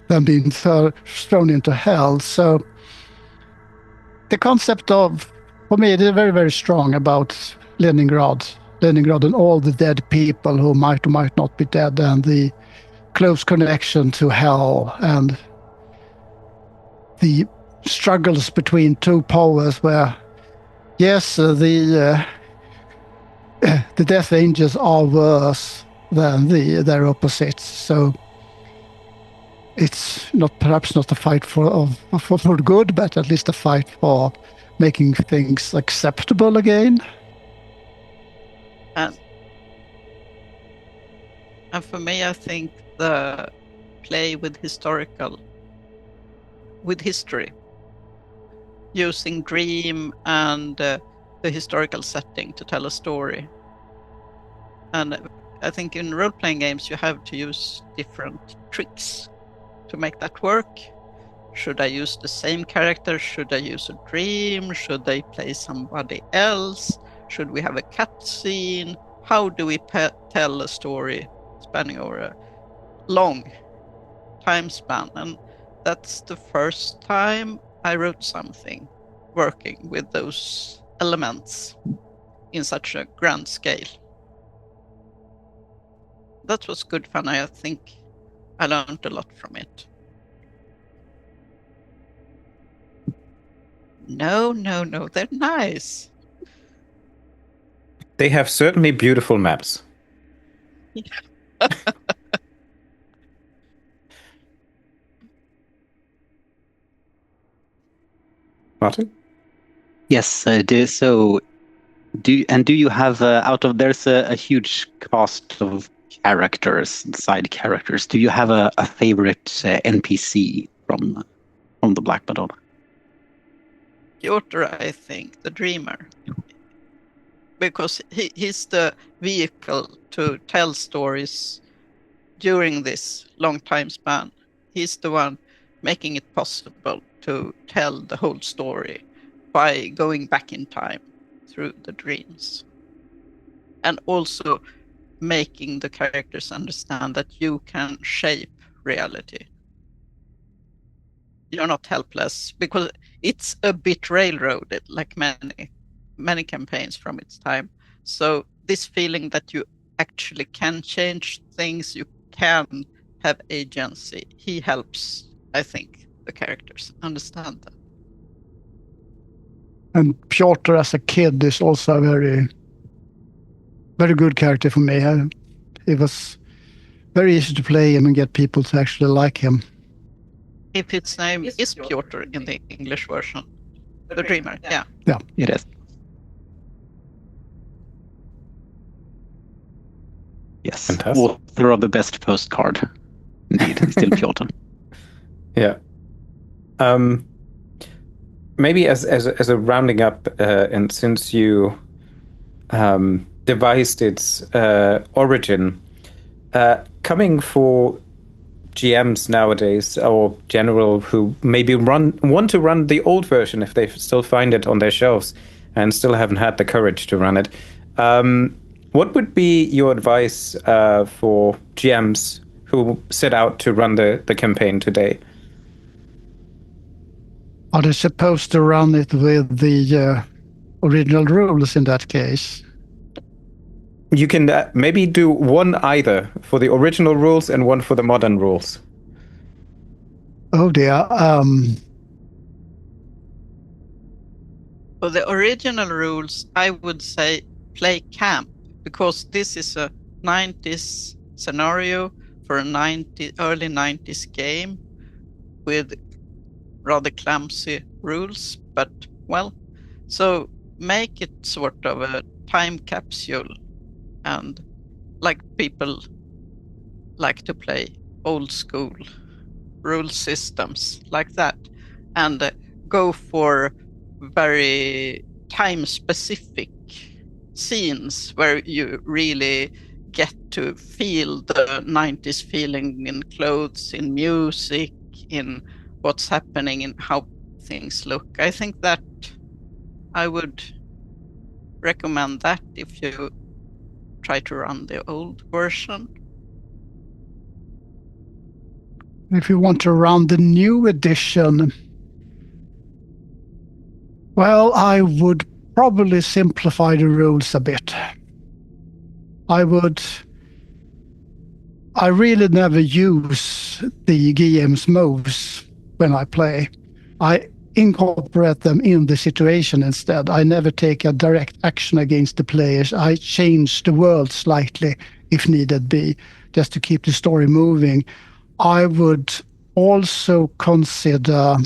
Speaker 3: than being thrown into hell. So the concept of, for me, it is very, very strong about Leningrad and all the dead people who might or might not be dead, and the close connection to hell, and the struggles between two powers where, yes, the Death Angels are worse than their opposites. So it's perhaps not a fight for good, but at least a fight for making things acceptable again.
Speaker 4: And for me, I think the play with history, using dream and the historical setting to tell a story. And I think in role-playing games you have to use different tricks to make that work. Should I use the same character? Should I use a dream? Should they play somebody else? Should we have a cutscene? How do we tell a story spanning over a long time span? And that's the first time I wrote something working with those elements in such a grand scale. That was good fun. I think I learned a lot from it. No, they're nice.
Speaker 1: They have certainly beautiful maps. Martin?
Speaker 2: Yes, I do. So, do you have there's a huge cast of characters, side characters. Do you have a favorite NPC from the Black Madonna?
Speaker 4: Piotr, I think, the dreamer, because he's the vehicle to tell stories during this long time span. He's the one making it possible to tell the whole story by going back in time through the dreams, and also making the characters understand that you can shape reality. you're not helpless, because it's a bit railroaded, like many campaigns from its time. So this feeling that you actually can change things, you can have agency, he helps, I think, the characters understand that.
Speaker 3: And Piotr as a kid is also a very, very good character for me. It was very easy to play him and get people to actually like him.
Speaker 4: If its name is Piotr in the English version. The Dreamer, yeah.
Speaker 3: Yeah.
Speaker 2: It is. Yes.
Speaker 1: Fantastic.
Speaker 2: Author of the best postcard. Indeed, still Piotr.
Speaker 1: Yeah. Maybe as a rounding up, and since you devised its origin, coming for GMs nowadays, or general who maybe want to run the old version if they still find it on their shelves and still haven't had the courage to run it, what would be your advice for GMs who set out to run the campaign today?
Speaker 3: Are they supposed to run it with the original rules in that case?
Speaker 1: You can maybe do one either for the original rules and one for the modern rules.
Speaker 3: Oh dear.
Speaker 4: For the original rules, I would say play camp, because this is a 90s scenario for a early 90s game with rather clumsy rules, but well, so make it sort of a time capsule, and like people like to play old school rule systems like that, and go for very time specific scenes where you really get to feel the 90s feeling in clothes, in music, in what's happening, in how things look. I think that I would recommend that if you try to run the old version.
Speaker 3: If you want to run the new edition, well, I would probably simplify the rules a bit. I really never use the GM's moves when I play. I incorporate them in the situation instead. I never take a direct action against the players. I change the world slightly if needed be, just to keep the story moving. I would also consider,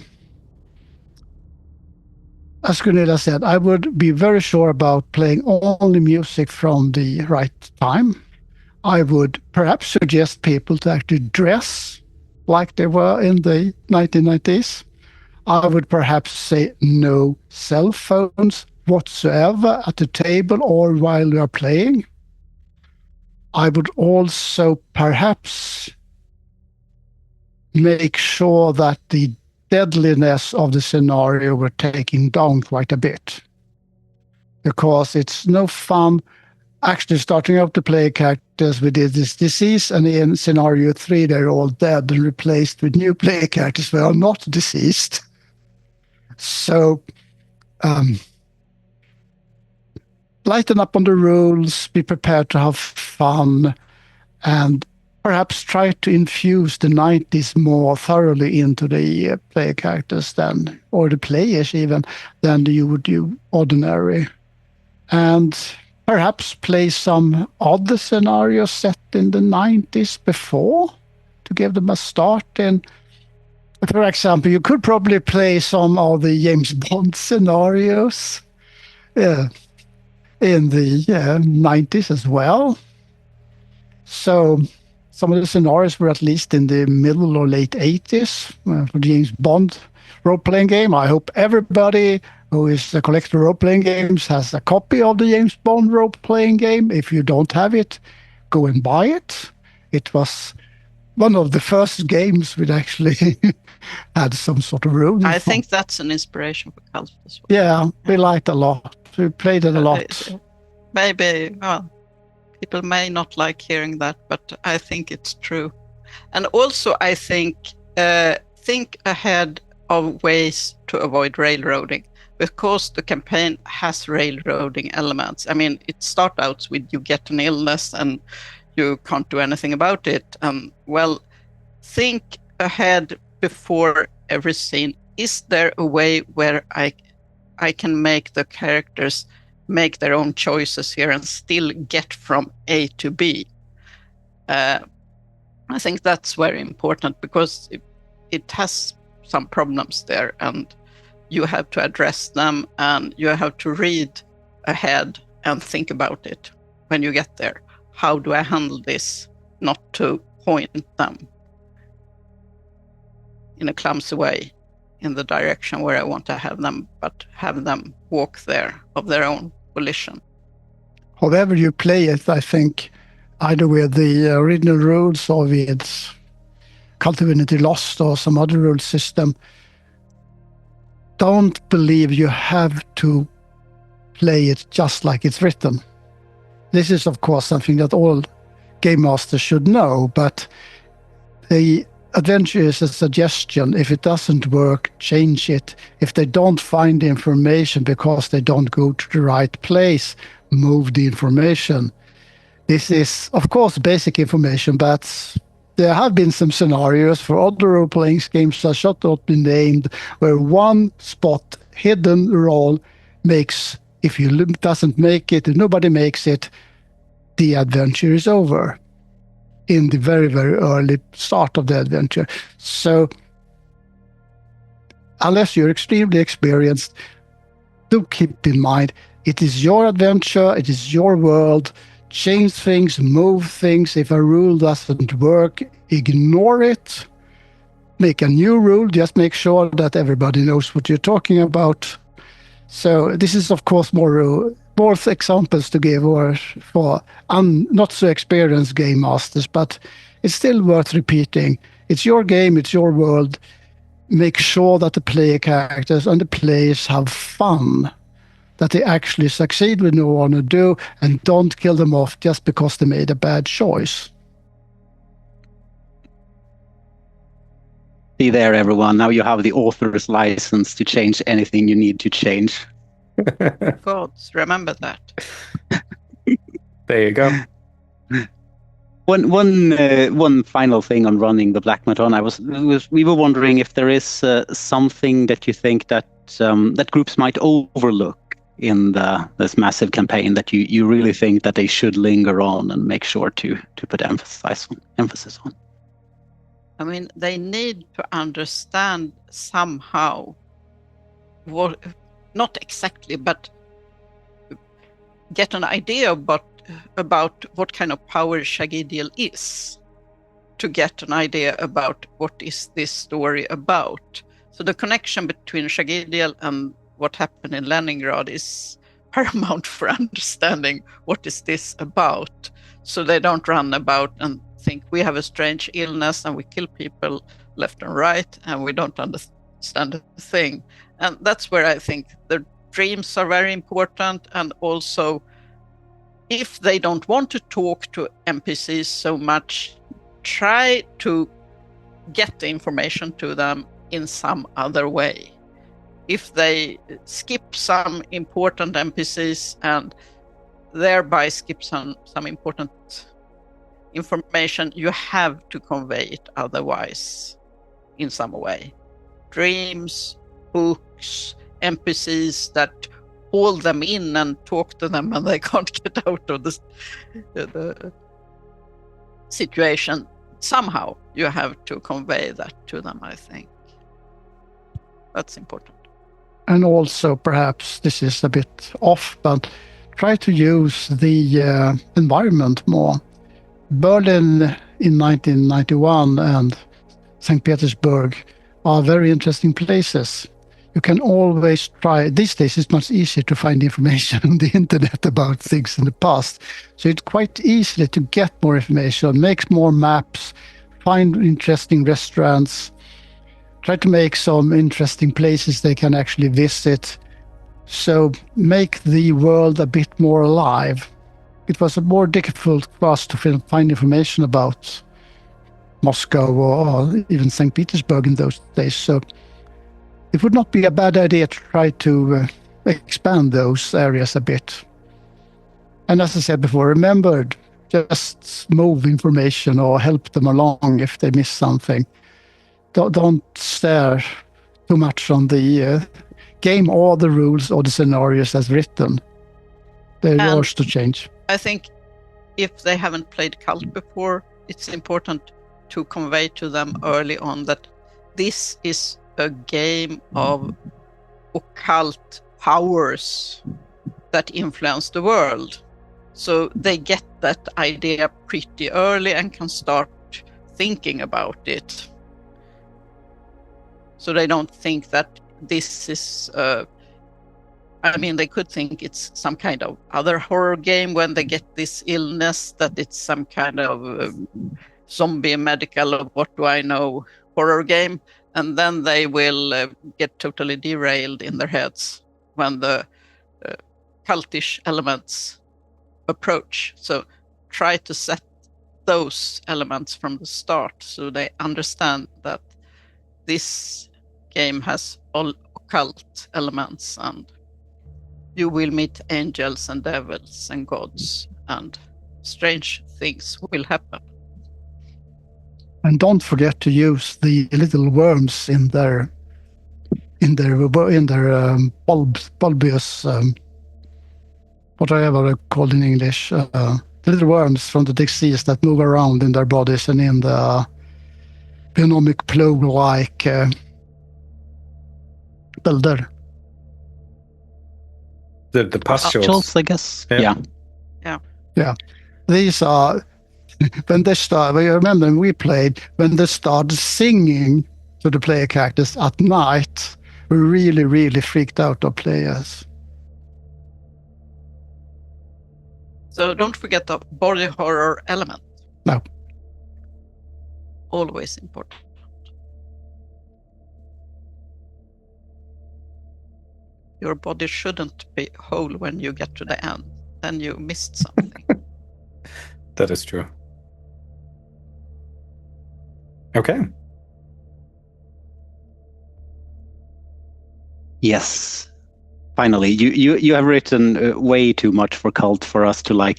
Speaker 3: as Gunilla said, I would be very sure about playing only music from the right time. I would perhaps suggest people to actually dress like they were in the 1990s. I would perhaps say no cell phones whatsoever at the table or while we are playing. I would also perhaps make sure that the deadliness of the scenario were taken down quite a bit, because it's no fun actually starting out to play characters with this disease, and in scenario 3 they're all dead and replaced with new player characters who are not diseased. So lighten up on the rules, be prepared to have fun, and perhaps try to infuse the 90s more thoroughly into the player characters than, or the players even, than you would do ordinary. And perhaps play some other scenarios set in the 90s before to give them a start in. For example, you could probably play some of the James Bond scenarios in the 90s as well. So some of the scenarios were at least in the middle or late 80s for the James Bond role-playing game. I hope everybody who is a collector of role-playing games has a copy of the James Bond role-playing game. If you don't have it, go and buy it. It was one of the first games which actually had some sort of rules.
Speaker 4: I think that's an inspiration for Kult as well.
Speaker 3: Yeah, we liked a lot. We played it a lot.
Speaker 4: Maybe, well, people may not like hearing that, but I think it's true. And also, I think ahead of ways to avoid railroading, because the campaign has railroading elements. I mean, it starts out with you get an illness and you can't do anything about it. Well, think ahead before every scene. Is there a way where I can make the characters make their own choices here and still get from A to B? I think that's very important, because it has some problems there, and you have to address them, and you have to read ahead and think about it when you get there. How do I handle this? Not to point them in a clumsy way in the direction where I want to have them, but have them walk there of their own volition.
Speaker 3: However you play it, I think, either with the original rules or with Divinity Lost or some other rule system, don't believe you have to play it just like it's written. This is, of course, something that all game masters should know, but the adventure is a suggestion. If it doesn't work, change it. If they don't find the information because they don't go to the right place, move the information. This is, of course, basic information, but there have been some scenarios for other role-playing games that should not be named, where one spot, hidden role, makes, if you doesn't make it, if nobody makes it, the adventure is over in the very, very early start of the adventure. So unless you're extremely experienced, do keep in mind, it is your adventure, it is your world. Change things, move things. If a rule doesn't work, ignore it. Make a new rule. Just make sure that everybody knows what you're talking about. So this is, of course, more examples to give or for not so experienced game masters, but it's still worth repeating. It's your game, it's your world. Make sure that the player characters and the players have fun, that they actually succeed with what they want to do, and don't kill them off just because they made a bad choice.
Speaker 2: See there, everyone. Now you have the author's license to change anything you need to change.
Speaker 4: Gods, remember that.
Speaker 1: There you go.
Speaker 2: One final thing on running the Black Madonna. We were wondering if there is something that you think that that groups might overlook in this massive campaign that you really think that they should linger on and make sure to put emphasis on.
Speaker 4: I mean, they need to understand somehow what, not exactly, but get an idea about what kind of power Shagidiel is, to get an idea about what is this story about. So the connection between Shagidiel and what happened in Leningrad is paramount for understanding what is this about. So they don't run about and think we have a strange illness and we kill people left and right and we don't understand a thing. And that's where I think the dreams are very important. And also, if they don't want to talk to NPCs so much, try to get the information to them in some other way. If they skip some important NPCs and thereby skip some important information, you have to convey it otherwise in some way. Dreams, books, NPCs that hold them in and talk to them and they can't get out of the situation. Somehow you have to convey that to them, I think. That's important.
Speaker 3: And also, perhaps this is a bit off, but try to use the environment more. Berlin in 1991 and St. Petersburg are very interesting places. You can always try. These days it's much easier to find information on the internet about things in the past. So it's quite easy to get more information, make more maps, find interesting restaurants, try to make some interesting places they can actually visit. So make the world a bit more alive. It was more difficult for us to find information about Moscow or even St. Petersburg in those days. So it would not be a bad idea to try to expand those areas a bit. And as I said before, remember, just move information or help them along if they miss something. Don't stare too much on the game or the rules or the scenarios as written. They're yours to change.
Speaker 4: I think if they haven't played Cult before, it's important to convey to them early on that this is a game of occult powers that influence the world. So they get that idea pretty early and can start thinking about it. So they don't think that this is, they could think it's some kind of other horror game when they get this illness, that it's some kind of zombie medical or what do I know horror game. And then they will get totally derailed in their heads when the cultish elements approach. So try to set those elements from the start so they understand that this game has all occult elements and you will meet angels and devils and gods and strange things will happen.
Speaker 3: And don't forget to use the little worms in their bulbous, whatever they're called in English, the little worms from the disease that move around in their bodies and in the binomic plow-like builder.
Speaker 1: The pustules,
Speaker 2: I guess.
Speaker 3: Yeah. These are when they start. I remember when we played, when they started singing to the player characters at night, we really, really freaked out our players.
Speaker 4: So don't forget the body horror element.
Speaker 3: No.
Speaker 4: Always important. Your body shouldn't be whole when you get to the end. Then you missed something.
Speaker 1: That is true. Okay.
Speaker 2: Yes. Finally, you have written way too much for Cult for us to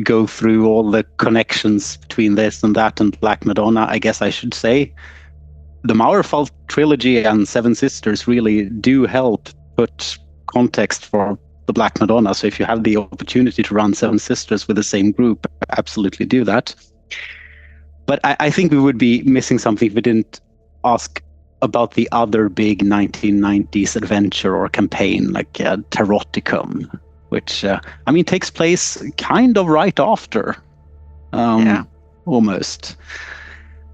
Speaker 2: go through all the connections between this and that and Black Madonna. I guess I should say the Mauerfall trilogy and Seven Sisters really do help put context for the Black Madonna. So if you have the opportunity to run Seven Sisters with the same group, absolutely do that. But I think we would be missing something if we didn't ask about the other big 1990s adventure or campaign like Taroticum, which takes place kind of right after, almost.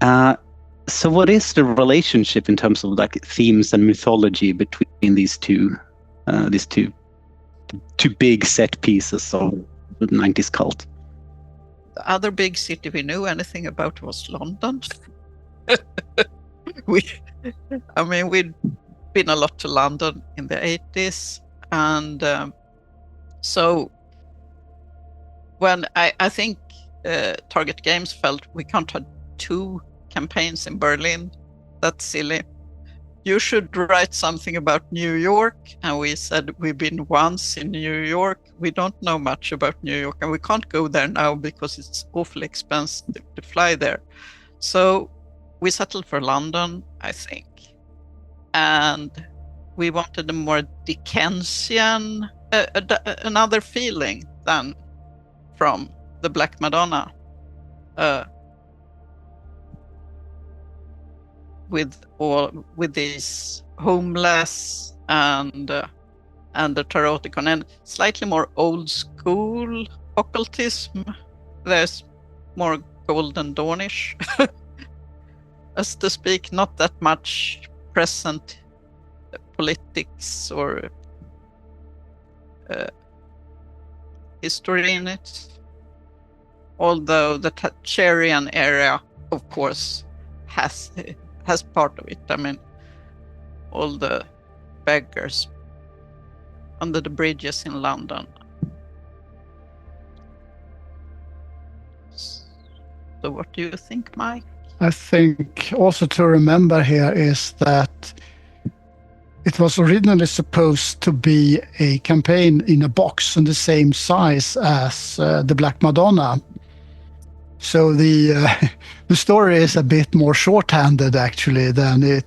Speaker 2: So what is the relationship in terms of themes and mythology between these two big set pieces of the 90s Cult?
Speaker 4: The other big city we knew anything about was London. We'd been a lot to London in the 80s. And so when I think Target Games felt we can't have two campaigns in Berlin, that's silly. You should write something about New York. And we said, we've been once in New York. We don't know much about New York and we can't go there now because it's awfully expensive to fly there. So we settled for London, I think. And we wanted a more Dickensian, another feeling than from the Black Madonna. With these homeless and the Taroticum and slightly more old school occultism. There's more Golden Dawnish, as to speak, not that much present politics or history in it. Although the Thatcherian area, of course, has part of it. All the beggars under the bridges in London. So what do you think, Mike?
Speaker 3: I think also to remember here is that It was originally supposed to be a campaign in a box in the same size as the Black Madonna. So the story is a bit more shorthanded actually than it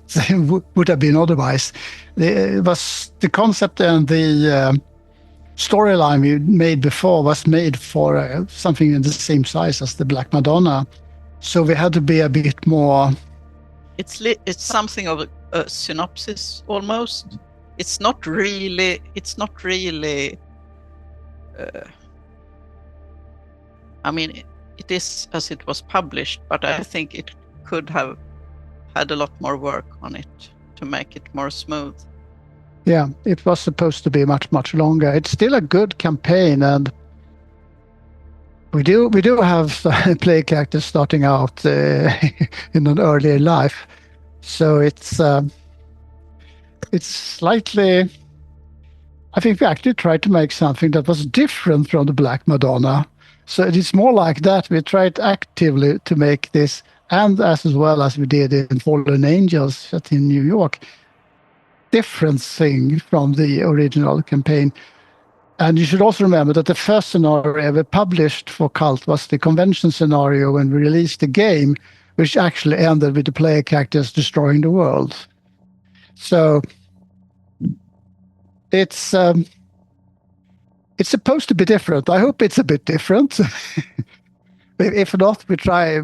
Speaker 3: would have been otherwise. The concept and the storyline we made before was made for something in the same size as the Black Madonna. So we had to be a bit more.
Speaker 4: It's something of a synopsis almost. It's not really. I mean, it is as it was published, but I think it could have had a lot more work on it to make it more smooth.
Speaker 3: Yeah, it was supposed to be much, much longer. It's still a good campaign, and we do have player characters starting out in an earlier life, so it's slightly. I think we actually tried to make something that was different from the Black Madonna. So it is more like that. We tried actively to make this, and as well as we did in Fallen Angels set in New York, different thing from the original campaign. And you should also remember that the first scenario ever published for Cult was the convention scenario when we released the game, which actually ended with the player characters destroying the world. So it's supposed to be different. I hope it's a bit different. If not, we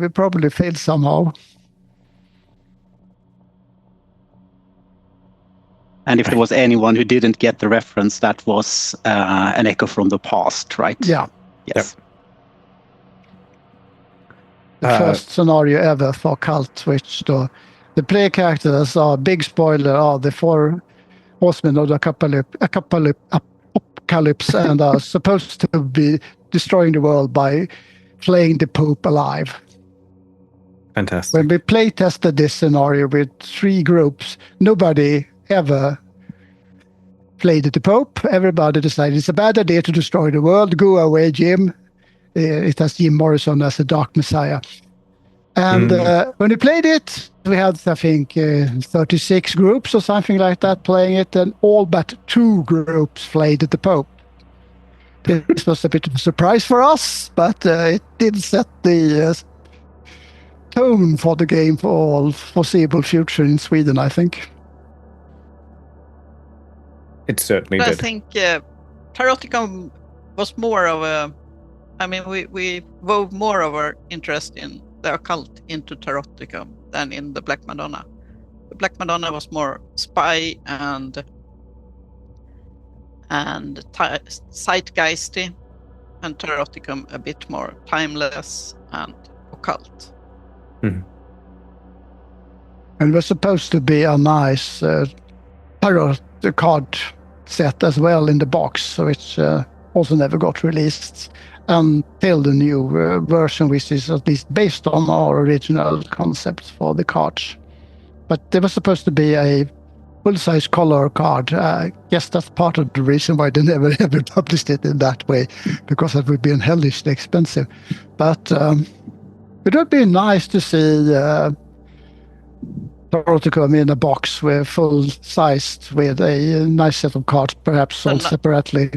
Speaker 3: probably failed somehow.
Speaker 2: And if there was anyone who didn't get the reference, that was an echo from the past, right?
Speaker 3: Yeah.
Speaker 2: Yes.
Speaker 3: The first scenario ever for Cult, which the player characters are, big spoiler, are the four horsemen of the apocalypse and are supposed to be destroying the world by flaying the Pope alive.
Speaker 1: Fantastic.
Speaker 3: When we play tested this scenario with 3 groups, nobody ever played the Pope. Everybody decided it's a bad idea to destroy the world. Go away, Jim. It has Jim Morrison as a Dark Messiah. And when we played it, we had, I think, 36 groups or something like that playing it, and all but 2 groups played the Pope. This was a bit of a surprise for us, but it did set the tone for the game for all foreseeable future in Sweden, I think.
Speaker 1: It certainly did.
Speaker 4: I think Taroticum was more of a. I mean, we wove more of our interest in the occult into Taroticum than in the Black Madonna. The Black Madonna was more spy and zeitgeisty, and Taroticum a bit more timeless and occult.
Speaker 1: Mm-hmm.
Speaker 3: And it was supposed to be a nice tarot card set as well in the box, which also never got released until the new version, which is at least based on our original concepts for the cards. But there was supposed to be a full-size color card. I guess that's part of the reason why they never ever published it in that way, because it would be hellishly expensive. But it would be nice to see Taroticum in a box with full-sized with a nice set of cards, perhaps sold separately.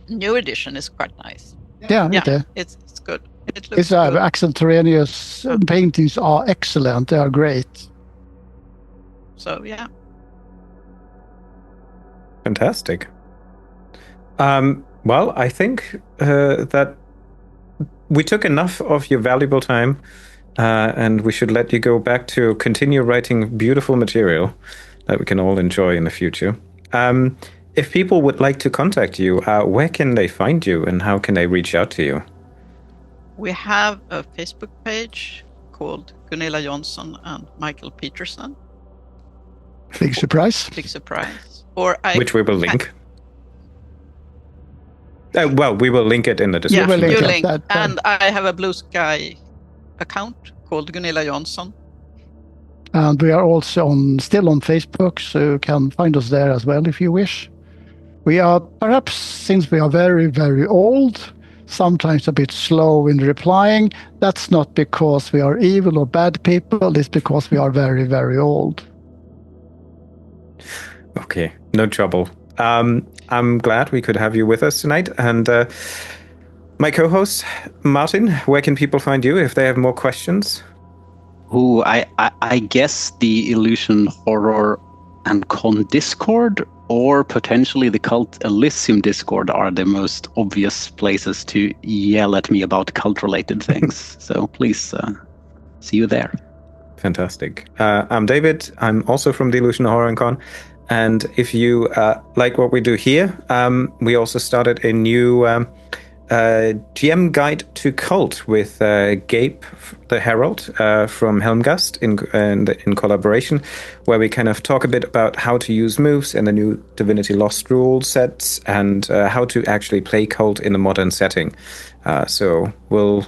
Speaker 4: New edition is quite nice.
Speaker 3: Yeah,
Speaker 4: it's good. It looks
Speaker 3: good. Accent Terrenius paintings are excellent. They are great.
Speaker 4: So yeah.
Speaker 1: Fantastic. Well, I think that we took enough of your valuable time, and we should let you go back to continue writing beautiful material that we can all enjoy in the future. If people would like to contact you, where can they find you and how can they reach out to you?
Speaker 4: We have a Facebook page called Gunilla Jonsson and Michael Petersén.
Speaker 3: Big surprise.
Speaker 4: Big surprise.
Speaker 1: Which we will link. Well, we will link it in the description.
Speaker 4: Yeah, you link. And I have a Blue Sky account called Gunilla Jonsson.
Speaker 3: And we are also still on Facebook, so you can find us there as well if you wish. We are, perhaps since we are very, very old, sometimes a bit slow in replying. That's not because we are evil or bad people, it's because we are very, very old.
Speaker 1: Okay, no trouble. I'm glad we could have you with us tonight. And my co-host, Martin, where can people find you if they have more questions?
Speaker 2: Ooh, I guess the Illusion Horror and Con Discord, or potentially the Cult Elysium Discord, are the most obvious places to yell at me about cult-related things. So please, see you there.
Speaker 1: Fantastic. I'm David. I'm also from the Illusion Horror and Con. And if you like what we do here, we also started a new GM guide to Cult with Gabe the Herald from Helmgast in collaboration, where we kind of talk a bit about how to use moves and the new Divinity Lost rule sets and how to actually play Cult in a modern setting. So we'll,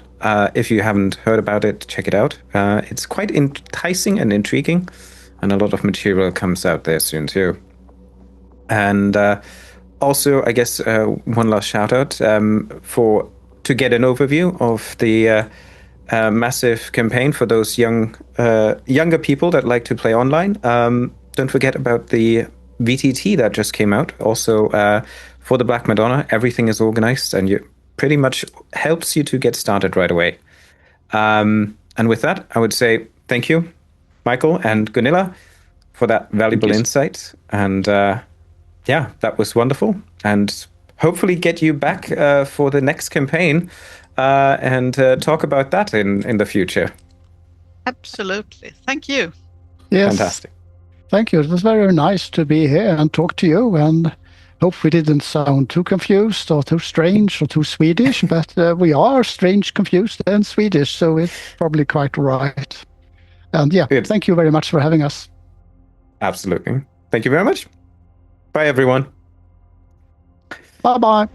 Speaker 1: if you haven't heard about it, check it out. It's quite enticing and intriguing, and a lot of material comes out there soon too. And also, I guess one last shout out to get an overview of the massive campaign for those younger people that like to play online. Don't forget about the VTT that just came out. Also, for the Black Madonna, everything is organized and you pretty much helps you to get started right away. And with that, I would say thank you, Michael and Gunilla, for that valuable insight. And yeah, that was wonderful. And hopefully get you back for the next campaign and talk about that in the future.
Speaker 4: Absolutely. Thank you.
Speaker 3: Yes.
Speaker 1: Fantastic.
Speaker 3: Thank you. It was very nice to be here and talk to you, and hope we didn't sound too confused or too strange or too Swedish, but we are strange, confused, and Swedish, so it's probably quite right. And yeah, thank you very much for having us.
Speaker 1: Absolutely. Thank you very much. Bye, everyone.
Speaker 3: Bye-bye.